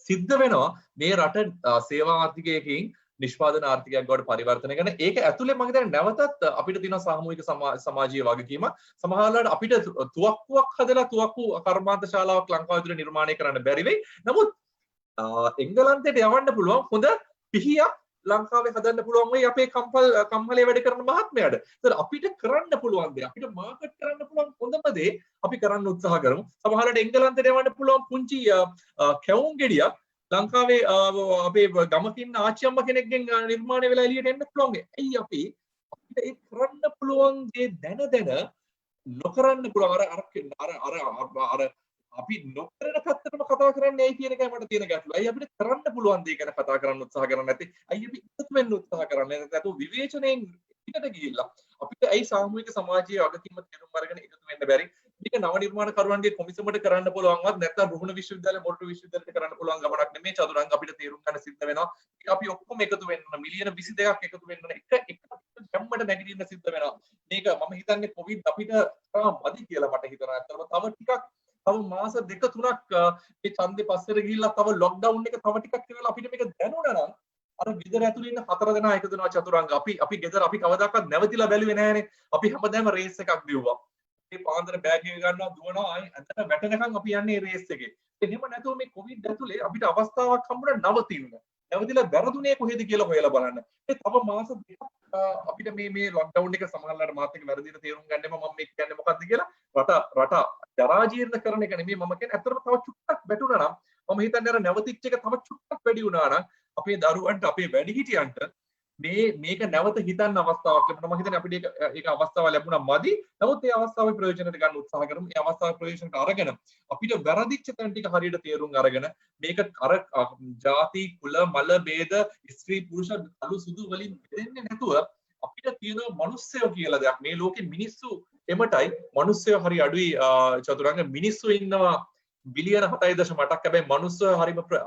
සිද්ධ වෙනවා මේ රට සේවා ආර්ථිකයකින් නිෂ්පාදන ආර්ථිකයක් බවට පරිවර්තනය කරන. ඒක ඇතුලේ මම හිතන්නේ නැවතත් අපිට තියෙන සාමූහික සමාජීය වගකීම සමහරවිට අපිට තුවක්කුවක් හදලා තුවක්කු කර්මාන්ත ශාලාවක් ලංකාව ඇතුලේ නිර්මාණය කරන්න බැරි වෙයි. නමුත් එංගලන්තයට යවන්න පුළුවන් හොඳ පිහියක් ලංකාවේ හදන්න පුළුවන් වෙයි අපේ කම්හලේ වැඩ කරන මහත්මයාට. ඒතර අපිට කරන්න පුළුවන් දේ අපිට මාකට් කරන්න පුළුවන් හොඳම දේ අපි කරන්න උත්සාහ කරමු. සමහරවිට එංගලන්තයට යවන්න පුළුවන් පුංචි කැවුම් ගෙඩියක් ලංකාවේ අපේ ගමකින් ආච්චියම්ම කෙනෙක්ගෙන් නිර්මාණය වෙලා එළියට එන්න පුළුවන්. ඇයි අපි අපිට ඒ කරන්න පුළුවන් දේ දැන නොකරන්න පුළුවන් අර අපි නොකරන පැත්තටම කතා කරන්නේ ඇයි කියන එකයි මට තියෙන ගැටලුව. ඇයි අපිට කරන්න පුළුවන් දේ ගැන කතා කරන්න උත්සාහ කරන්නේ නැති? ඇයි අපි එකතු වෙන්න උත්සාහ කරන්නේ නැතු විවේචනයෙන් පිටට ගිහිල්ලා අපිට ඇයි සාමූහික සමාජයේ වගකීම තේරුම් අරගෙන එකතු වෙන්න බැරි? මේක නව නිර්මාණකරුවන්ගේ කොමිසමකට කරන්න පුළුවන්වත් නැත්නම් රුහුණ විශ්වවිද්‍යාලය මොරටු විශ්වවිද්‍යාලයට කරන්න පුළුවන් ගමනක් නෙමෙයි චතුරංග අපිට තේරුම් ගන්න සිද්ධ වෙනවා. ඒක අපි ඔක්කොම එකතු වෙන්න මිලියන 22ක් එකතු වෙන්න එක ගැම්මට නැගිටින්න සිද්ධ වෙනවා. මේක මම හිතන්නේ කොවිඩ් අපිට මදි කියලා මට හිතෙනවා. අත්‍තරම තව ටිකක් තව මාස දෙක තුනක් මේ ඡන්දේ පස්සට ගිහිල්ලා තව ලොක්ඩවුන් එක තව ටිකක් කියලා අපිට මේක දැනුණා නම් අර ගෙදර ඇතුලේ ඉන්න 4 දෙනා එකතු වෙනවා චතුරංග. අපි ගෙදර අපි කවදාකවත් නැවතිලා බැලුවේ නැහැනේ. අපි හැමදාම රේස් එකක් දිව්වා. මේ පාන්දර බෑග් එක ගන්නවා දුවනවා ආයි ඇඳට වැටෙනකන් අපි යන්නේ රේස් එකේ. එහෙම නැතුව මේ කොවිඩ් ඇතුලේ අපිට අවස්ථාවක් හම්බුණා නවතින්න. නැවතිලා වැරදුනේ කොහෙද කියලා හොයලා බලන්න. ඒ තව මාස දෙකක් අපිට මේ ලොක්ඩවුන් එක සමහරවල්ලාට මාත් එක්ක වැරදිට තේරුම් ගන්නෙම මම මේ කියන්නේ මොකද්ද කියලා රට ජරාජීර්ණ කරන එක නෙමෙයි මම කියන්නේ. ඇත්තටම තව චුට්ටක් වැටුණා නම් මම හිතන්නේ අර නැවතිච්ච එක තව චුට්ටක් වැඩි වුණා නම් අපේ දරුවන්ට අපේ වැඩිහිටියන්ට මේක නැවත හිතන්න අවස්ථාවක් ලැබුණා. මම හිතන්නේ අපිට ඒක අවස්ථාවක් ලැබුණා මදි. නමුත් ඒ අවස්ථාවේ ප්‍රයෝජනට ගන්න උත්සාහ කරමු. ඒ අවස්ථාවේ ප්‍රයෝජනට අරගෙන අපිට වැරදිච්ච තැන් ටික හරියට තේරුම් අරගෙන මේක අර ಜಾති කුල මල ભેද ස්ත්‍රී පුරුෂ අලු සුදු වලින් බෙදෙන්නේ නැතුව අපිට තියෙන මිනිස්සයෝ කියලා දෙයක් මේ ලෝකේ මිනිස්සු එමටයි මිනිස්සයෝ හරි අඩුයි චතුරංග මිනිස්සු ඉන්නවා බිලියන 7.8ක් හැබැයි මිනිස්සු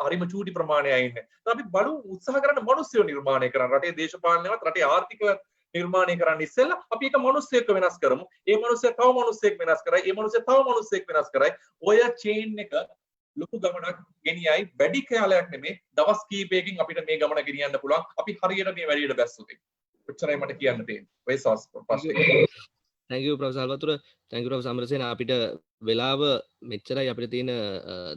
හරිම චූටි ප්‍රමාණයයි ඉන්නේ. අපි බලමු උත්සාහ කරන මිනිස්සුયો නිර්මාණය කරන්න. රටේ දේශපාලනයවත් රටේ ආර්ථිකව නිර්මාණය කරන්න ඉස්සෙල්ලා අපි එක මිනිස්සෙක් වෙනස් කරමු. ඒ මිනිස්සයා තව මිනිස්සෙක් වෙනස් කරයි. ඒ මිනිස්සයා තව මිනිස්සෙක් වෙනස් කරයි. ඔය චේන් එක ලොකු ගමනක් ගෙනියයි. වැඩි කාලයක් නෙමෙයි දවස් කීපයකින් අපිට මේ ගමන ගෙනියන්න පුළුවන්. අපි හරියට මේ වැඩේට බැස්සොත්. ඔච්චරයි මට කියන්න තියෙන්නේ. ඔය ප්‍රශ්නේ. Thank you Professor Halwathura. Thank you Professor Amarasena. අපිට වෙලාව මෙච්චරයි අපිට තියෙන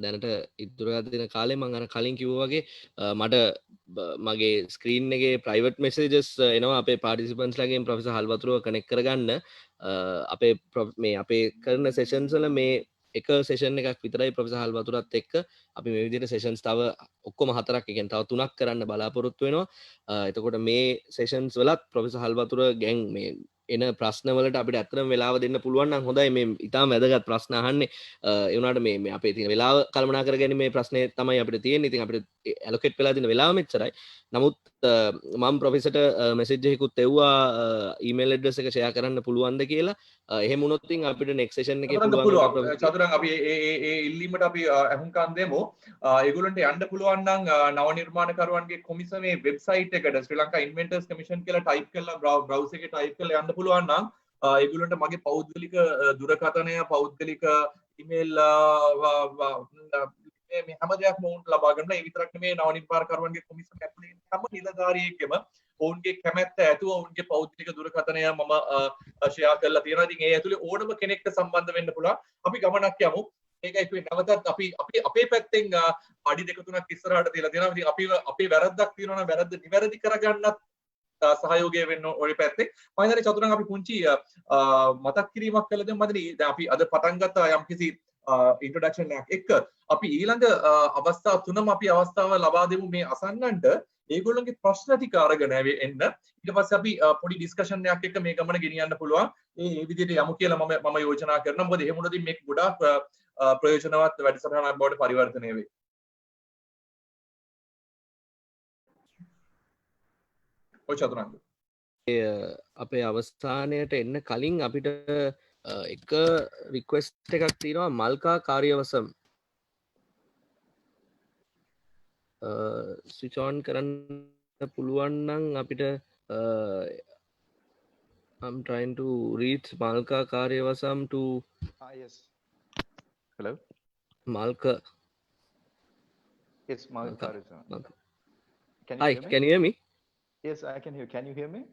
දැනට ඉතුරුලා තියෙන කාලේ මම අර කලින් කිව්වා වගේ මට මගේ ස්ක්‍රීන් එකේ ප්‍රයිවට් මෙසේජස් එනවා අපේ පාටිසිපන්ට්ස් ලගෙන් ප්‍රොෆෙසර් හල්වතුරුව කනෙක්ට් කරගන්න අපේ කරන සෙෂන්ස් වල මේ එක සෙෂන් එකක් විතරයි ප්‍රොෆෙසර් හල්වතුරත් එක්ක අපි මේ විදිහට සෙෂන්ස් තව ඔක්කොම 4ක් කියන්නේ තව 3ක් කරන්න බලාපොරොත්තු වෙනවා. එතකොට මේ සෙෂන්ස් වලත් ප්‍රොෆෙසර් හල්වතුර ගැන් මේ එන ප්‍රශ්නවලට අපිට ඇත්තටම වෙලාව දෙන්න පුළුවන් නම් හොඳයි. මේ ඉතාම වැදගත් ප්‍රශ්න අහන්නේ. ඒ වුණාට මේ අපේ තියෙන වෙලාව කල්පනා කරගෙන මේ ප්‍රශ්නේ තමයි අපිට තියෙන්නේ. ඉතින් අපිට ඇලොකේට් වෙලා තියෙන වෙලාව මෙච්චරයි. නමුත් මම ප්‍රොෆෙසර්ට මෙසේජ් එකකුත් එව්වා ඊමේල් ඇඩ්‍රස් එක ෂෙයා කරන්න පුළුවන්ද කියලා. එහෙම වුණොත් ඉතින් අපිට නෙක්ස්ට් සෙෂන් එකේ පුළුවන්. චතුරංග අපි ඒ ඉල්ලීමට අපි අහුම්කම් දෙමු. ඒගොල්ලන්ට යන්න පුළුවන් නම් නව නිර්මාණකරුවන්ගේ කොමිසමේ වෙබ්සයිට් එකට ශ්‍රී ලංකා ඉන්වෙන්ටර්ස් කමිෂන් කියලා ටයිප් කරලා බ්‍රවුසර් එකේ ටයිප් කරලා යන්න පුළුවන් නම් ඒගොල්ලන්ට මගේ පෞද්ගලික දුරකථනය පෞද්ගලික ඊමේල් මේ හැම දෙයක්ම උන්ට ලබා ගන්න. ඒ විතරක් නෙමෙයි නව නිර්මාණකරුවන්ගේ කොමිසම ඇතුලේ හැම නිලධාරියෙක්ගේම ඔවුන්ගේ කැමැත්ත ඇතුව ඔවුන්ගේ පෞද්ගලික දුරකථනය මම ෂෙයා කරලා තියෙනවා. ඉතින් ඒ ඇතුලේ ඕනම කෙනෙක්ට සම්බන්ධ වෙන්න පුළුවන්. අපි ගමනක් යමු. ඒකයි කිව්වේ නැවතත් අපි අපේ පැත්තෙන් අඩි දෙක තුනක් ඉස්සරහට තියලා තියෙනවා. ඉතින් අපේ වැරද්දක් තියෙනවා නම් වැරද්ද නිවැරදි කරගන්නත් සහයෝගය වෙන්න ඔය පැත්තේ. මම හිතන්නේ චතුරංග අපි පුංචි මතක් කිරීමක් කළ දෙමු. මදනේ දැන් අපි අද පටන් ගත්ත යම්කිසි ඉන්ට්‍රොඩක්ෂන් එකක් එක්ක අපි ඊළඟ අවස්ථා තුනම අපි අවස්ථාව ලබා දෙමු මේ අසන්නන්ට ඒගොල්ලන්ගේ ප්‍රශ්න ටික අරගෙන එන්න. ඊට පස්සේ අපි පොඩි ඩිස්කෂන් එකක් එක්ක මේ ගමන ගෙනියන්න පුළුවන්. ඒ විදිහට යමු කියලා මම යෝජනා කරනවා. මොකද එහෙම වුණොත් මේක ගොඩාක් ප්‍රයෝජනවත් වැඩසටහනක් බවට පරිවර්තනය වෙයි. ඔය චතුරංග අපේ අවස්ථානයට එන්න කලින් අපිට එක රික්වෙස්ට් එකක් තියෙනවා. මල්කා කාර්යවසම් ස්විච් ඔන් කරන්න පුළුවන් නම් අපිට I'm trying to reach Malka Karyavasam to yes. Hello. Malka. It's Malka Karyavasam. Hi, can you hear me? Yes, I can hear. Can you hear me?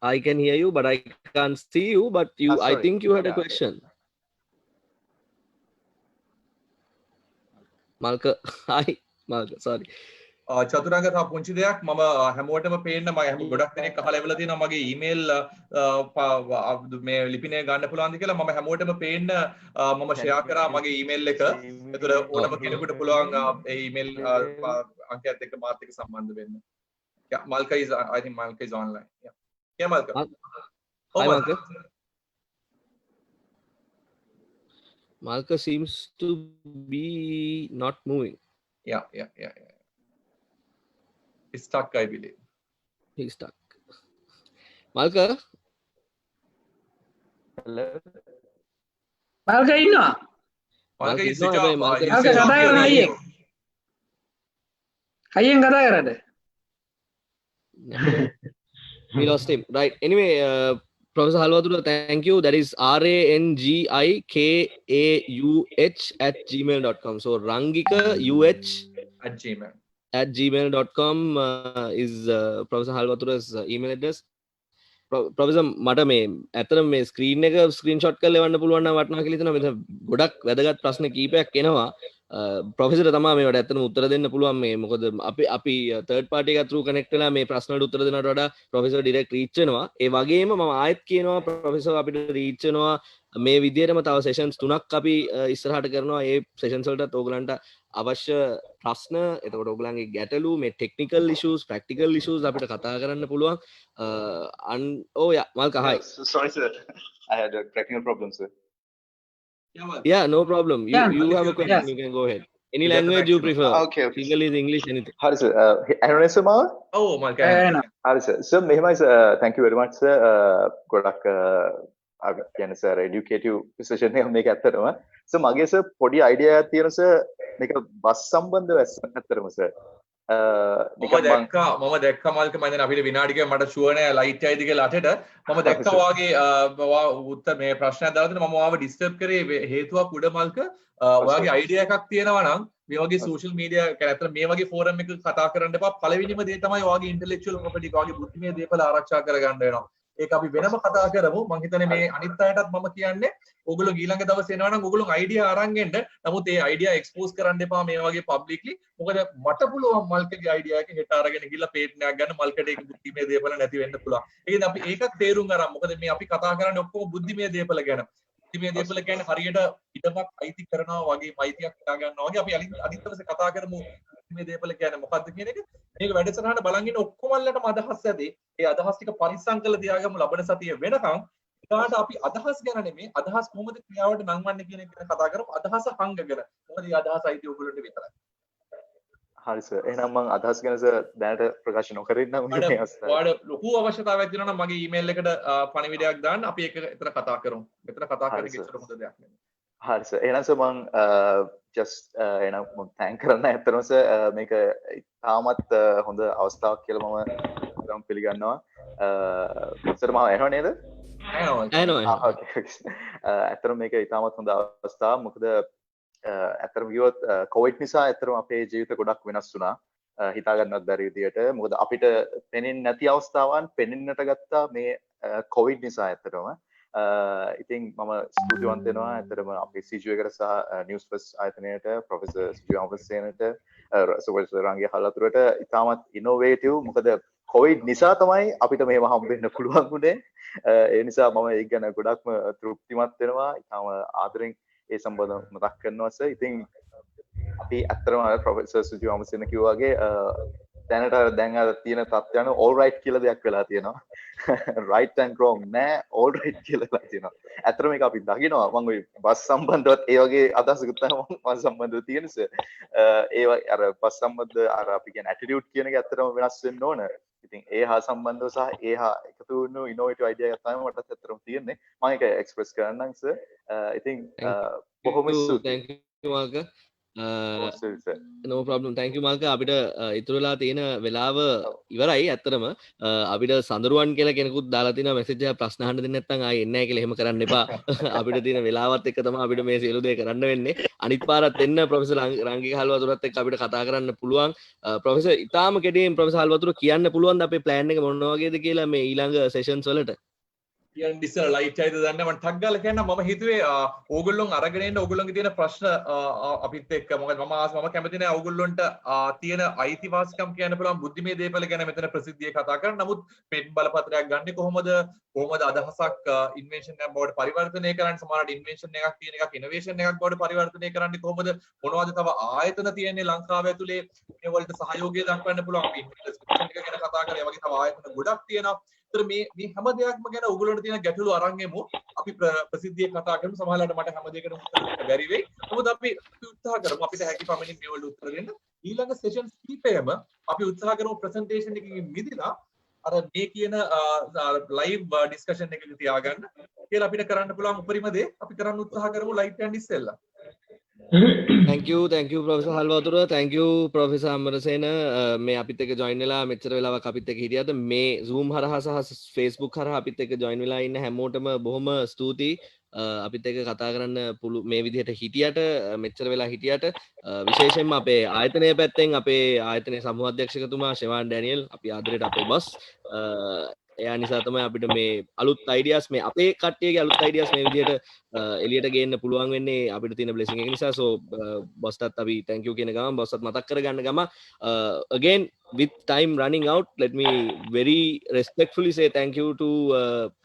I can hear you, but I can't see you. But you, I think you had a question. Malka, hi, Malka. Sorry. චතුරංග තව පුංචි දෙයක් මම හැමෝටම පේන්න මම හැම ගොඩක් දෙනෙක් අහලා ඉවලා තියෙනවා මගේ ඊමේල් මේ ලිපිනය ගන්න පුළුවන්ද කියලා මම හැමෝටම පේන්න මම ෂෙයා කරා මගේ ඊමේල් එක. ඒතර ඕනම කෙනෙකුට පුළුවන් ඒ ඊමේල් අංකයත් එක්ක මාත් එක්ක සම්බන්ධ වෙන්න. Yeah, Malka is I think Malka is online. Yeah. Yeah, Malka. Hi, Malka. Malka seems to be not moving. Yeah. It's stuck, I believe. He's stuck. Malka? Hello. මල්ක ඉන්නවා Malka is is not switch off. away, Malka is He's switch switch off. off your Malka, radio. හයියෙන් කතා කරද We lost him. Right. Anyway, Professor Halwatura, thank you. That is rangikauh@gmail.com. So rangikauh@gmail.com At Gmail. is Professor Halwatura's email address. Professor මට මේ ඇත්තටම මේ screen එක screenshot කරලා එවන්න පුළුවන් නම් වටනවා කියලා හිතනවා. මෙතන ගොඩක් වැදගත් ප්‍රශ්න කීපයක් එනවා. ප්‍රොෆෙසර් තමයි මේවට ඇත්තටම උත්තර දෙන්න පුළුවන් මේ මොකද අපි third party එක through connect වෙලා මේ ප්‍රශ්න වලට උත්තර දෙනවට වඩා ප්‍රොෆෙසර් direct reach වෙනවා. ඒ වගේම මම ආයෙත් කියනවා ප්‍රොෆෙසර් අපිට reach වෙනවා මේ විදිහටම තව sessions 3ක් අපි ඉස්සරහට කරනවා. ඒ sessions වලටත් ඕගලන්ට අවශ්‍ය ප්‍රශ්න එතකොට ඔයගලන්ගේ ගැටලු මේ technical issues practical issues අපිට කතා කරන්න පුළුවන්. Malka, hi. Yes, sorry, sir. I had a technical problem, sir. Yeah, Malka. Yeah, no problem. You Yeah. have a question, Yes. you can go ahead. Any You get the language you maximum. prefer. Okay. Sinhalese, English, anything. Hi, sir. Aaron Sumar. Oh, Malka. Hi, sir. Sir, මෙහෙමයි sir. Thank you very much, sir. ගොඩක් කියන්නේ sir educative session එකක් මේක ඇත්තටම. sir මගේ sir පොඩි idea එකක් තියෙනවා sir මේක බස් සම්බන්ධව ඇත්තටම sir. මම දැක්කා මල්ක මම දැන් අපිට විනාඩියක මට ෂුවර් නෑ ලයිට් එකයිද කියලා අටට මම දැක්කා වාගේ උත්තර මේ ප්‍රශ්නයක් දාලා දෙන්න මම ඔයාව ඩිස්ටර්බ් කරේ හේතුවක් උඩ මල්ක ඔයාගේ අයිඩියා එකක් තියෙනවා නම් මේ වගේ සෝෂල් මීඩියා කැරක්ටර් මේ වගේ ෆෝරම් එකක කතා කරන්න එපා පළවෙනිම දේ තමයි ඔයාගේ ඉන්ටෙලෙක්චුවල් ප්‍රොපර්ටි ඔයාගේ බුද්ධිමය දේපල ආරක්ෂා කරගන්න වෙනවා ඒක අපි වෙනම කතා කරමු මම හිතන්නේ මේ අනිත් අයටත් මම කියන්නේ ඔයගොල්ලෝ ඊළඟ දවසේ එනවා නම් ඔයගොල්ලෝ අයිඩියා අරන් එන්න නමුත් ඒ අයිඩියා එක්ස්පෝස් කරන්න එපා මේ වගේ පබ්ලික්ලි මොකද මට පුළුවන් මල්කගේ අයිඩියා එක හෙට අරගෙන ගිහලා පේට් එකක් ගන්න මල්කට ඒක බුද්ධිමය දේපල නැති වෙන්න පුළුවන් ඒකද අපි ඒකක් තේරුම් ගන්න මොකද මේ අපි කතා කරන්නේ ඔක්කොම බුද්ධිමය දේපල ගැන බුද්ධිමය දේපල කියන්නේ හරියට ඉඩමක් අයිති කරනවා වගේ මයිතියක් හදා ගන්නවා වගේ අපි අනිත් දවසේ කතා කරමු බුද්ධිමය දේපල කියන්නේ මොකක්ද කියන එක මේක වැඩසටහන බලන් ඉන්න ඔක්කොමල්ලටම අදහස් ඇති ඒ අදහස් ටික පරිස්සම් කරලා තියාගමු ලබන සතිය වෙනකන් ඊට අපි අදහස් ගැන නෙමෙයි අදහස් කොහොමද ක්‍රියාවට නංවන්නේ කියන එක ගැන කතා කරමු අදහස හංගගෙන මොකද මේ අදහස අයිති ඔයගොල්ලන්ට විතරයි හරි සර් එහෙනම් මම අදහස් ගැන සර් දැනට ප්‍රකාශ නොකරින්නම් මේ අවස්ථාවේ ඔයාලට ලොකු අවශ්‍යතාවයක් තියෙනවා නම් මගේ ඊමේල් එකට පණිවිඩයක් දාන්න අපි ඒක එතන කතා කරමු මෙතන කතා කරන්නේ කිසිම හොඳ දෙයක් නෙමෙයි හරි සර් එහෙනම් සර් මම just එහෙනම් මම thank කරන්න ඇත්තටම සර් මේක තාමත් හොඳ අවස්ථාවක් කියලා මම පිළිගන්නවා සර් මම එනවා නේද ඇත්තටම මේක ඉතාමත් හොඳ අවස්ථාවක් මොකද ඇත්තටම කිව්වොත් කොවිඩ් නිසා ඇත්තටම අපේ ජීවිත ගොඩක් වෙනස් වුණා හිතා ගන්නවත් බැරි විදියට මොකද අපිට පෙනෙන්නේ නැති අවස්ථාවන් පෙනෙන්නට ගත්තා මේ කොවිඩ් නිසා ඇත්තටම ඉතින් මම ස්තුතිවන්ත වෙනවා ඇත්තටම අපේ CGU එකට සහ නිවුස් ෆස්ට් ආයතනයට ප්‍රොෆෙසර් CGU අමරසේනට සුපර්සර් රංගිය හලතුරට ඉතාමත් ඉනෝවේටිව් මොකද කොවිඩ් නිසා තමයි අපිට මේව හම්බෙන්න පුළුවන් වුණේ ඒ නිසා මම ඒක ගැන ගොඩක්ම තෘප්තිමත් වෙනවා ඉතාම ආදරෙන් ඒ සම්බන්ධව මතක් කරනවා සර් ඉතින් අපි ඇත්තටම ප්‍රොෆෙසර් සුජි අමරසේන කිව්වා වගේ දැනට දැන් අර තියෙන තත්ත්වයන් all right කියලා දෙයක් වෙලා තියෙනවා right and wrong නෑ all right කියලා තියෙනවා ඇත්තටම මේක අපි දකිනවා මම ওই බස් සම්බන්ධවත් ඒ වගේ අදහසකුත් තමයි මම සම්බන්ධව තියෙන සර් ඒ අර බස් සම්බන්ධ අර අපි කියන attitude කියන එක ඇත්තටම වෙනස් වෙන්න ඕන ඉතින් ඒ හා සම්බන්ධව සහ ඒ හා එකතු වුණු ඉනෝවේටිව් අයිඩියා එකක් තමයි මටත් ඇත්තටම තියෙන්නේ මම ඒක එක්ස්ප්‍රෙස් කරන්නම් සර් ඉතින් බොහොම ස්තුතියි thank you Malka no problem thank you Malka අපිට ඉතුරු වෙලා තියෙන වෙලාව ඉවරයි ඇත්තටම අපිට සඳරුවන් කියලා කෙනෙකුත් දාලා තිනවා මැසේජ් එක ප්‍රශ්න අහන්න දෙන්නේ නැත්නම් ආයේ එන්නේ නැහැ කියලා එහෙම කරන්න එපා අපිට තියෙන වෙලාවත් එක්ක තමයි අපිට මේ සියලු දේ කරන්න වෙන්නේ අනිත් පාරත් එන්න ප්‍රොෆෙසර් රංගික හල්වතුරත් එක්ක අපිට කතා කරන්න පුළුවන් ප්‍රොෆෙසර් ඊටාම කෙටියෙන් ප්‍රොෆෙසර් හල්වතුර කියන්න පුළුවන්ද අපේ plan එක මොන වගේද කියලා මේ ඊළඟ sessions වලට කියන්න ඉස්සර ලයිට් එකයිද දන්නේ මම ටක් ගාලා කියන්න මම හිතුවේ ඕගොල්ලොන් අරගෙන එන්න ඕගොල්ලොන්ගේ තියෙන ප්‍රශ්න අපිත් එක්ක මොකද මම කැමති නැහැ ඕගොල්ලොන්ට තියෙන අයිතිවාසිකම් කියන්න පුළුවන් බුද්ධිමය දේපල ගැන මෙතන ප්‍රසිද්ධියේ කතා කරන්න. නමුත් පෙන් බලපත්‍රයක් ගන්න කොහොමද අදහසක් ඉන්වෙන්ෂන් එකක් බවට පරිවර්තනය කරන්න සමහරවිට ඉන්වෙන්ෂන් එකක් තියෙන එකක් ඉනෝවේෂන් එකක් බවට පරිවර්තනය කරන්නේ කොහොමද මොනවද තව ආයතන තියෙන්නේ ලංකාව ඇතුලේ මේ වලට සහයෝගය දක්වන්න පුළුවන් අපි ඉන්වෙස්ටිගේෂන් එක ගැන කතා කරේ වගේ තව ආයතන ගොඩක් තියෙනවා. මේ හැම දෙයක්ම ගැන ඔයගොල්ලන්ට තියෙන ගැටලු අරන් එමු. අපි ප්‍රසිද්ධියේ කතා කරමු. සමහරවිට මට හැම දෙයකටම උත්තර දෙන්න බැරි වෙයි. නමුත් අපි උත්සාහ කරමු අපිට හැකි පමණින් මේ වලට උත්තර දෙන්න. ඊළඟ සෙෂන්ස් කීපෙම අපි උත්සාහ කරමු ප්‍රසන්ටේෂන් එකකින් මිදලා අර මේ කියන ලයිව් ඩිස්කෂන් එකක තියාගන්න කියලා අපිට කරන්න පුළුවන් උපරිම දේ අපි කරන්න උත්සාහ කරමු ලයිට් යන්න ඉස්සෙල්ලා. thank you professor halwatura thank you professor amarasena මේ අපිත් එක්ක join වෙලා මෙච්චර වෙලාවක් අපිත් එක්ක හිටියද මේ zoom හරහා සහ facebook හරහා අපිත් එක්ක join වෙලා ඉන්න හැමෝටම බොහොම ස්තුතියි අපිත් එක්ක කතා කරන්න මේ විදිහට හිටියට මෙච්චර වෙලා හිටියට විශේෂයෙන්ම අපේ ආයතනයේ පැත්තෙන් අපේ ආයතනයේ සමූහ අධ්‍යක්ෂකතුමා ෂෙවාන් ඩැනියල් අපි ආදරයට අපේ බොස් එයා නිසා තමයි අපිට මේ අලුත් අයිඩියාස් මේ අපේ කට්ටියගේ අලුත් අයිඩියාස් මේ විදිහට එළියට ගේන්න පුළුවන් වෙන්නේ අපිට තියෙන බ්ලෙසිං එක නිසා. so බොස්ටත් අපි thank you කියන ගමන් බොස්ටත් මතක් කරගන්න ගම again with time running out let me very respectfully say thank you to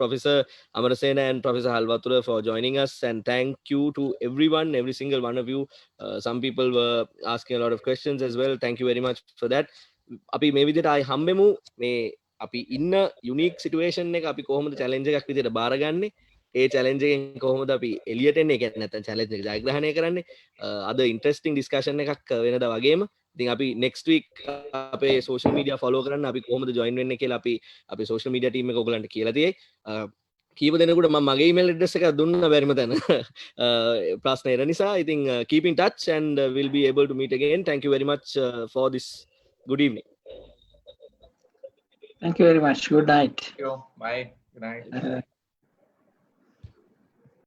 Professor Amarasena and Professor Halwatura for joining us, and thank you to every single one of you. Some people were asking a lot of questions as well. Thank you very much for that. අපි මේ විදිහට ආයි හම්බෙමු. මේ අපි ඉන්න unique situation එක අපි කොහොමද චැලෙන්ජ් එකක් විදිහට බාරගන්නේ, ඒ චැලෙන්ජ් එකෙන් කොහොමද අපි එළියට එන්නේ, කියන්නේ නැත්නම් චැලෙන්ජ් එක ජයග්‍රහණය කරන්නේ. අද ඉන්ටරෙස්ටිං ඩිස්කෂන් එකක් වෙනදා වගේම ඉතින් අපි next week අපේ social media follow කරන්න අපි කොහොමද join වෙන්නේ කියලා අපි අපේ social media team එක ඔයගලන්ට කියලා තියෙයි. කීප දෙනෙකුට මම මගේ email address එක දුන්න බැරිම තැන ප්‍රශ්න එන නිසා. ඉතින් keep in touch and we'll be able to meet again. Thank you very much for this. Good evening. Thank you very much. Good night. Bye. Good night.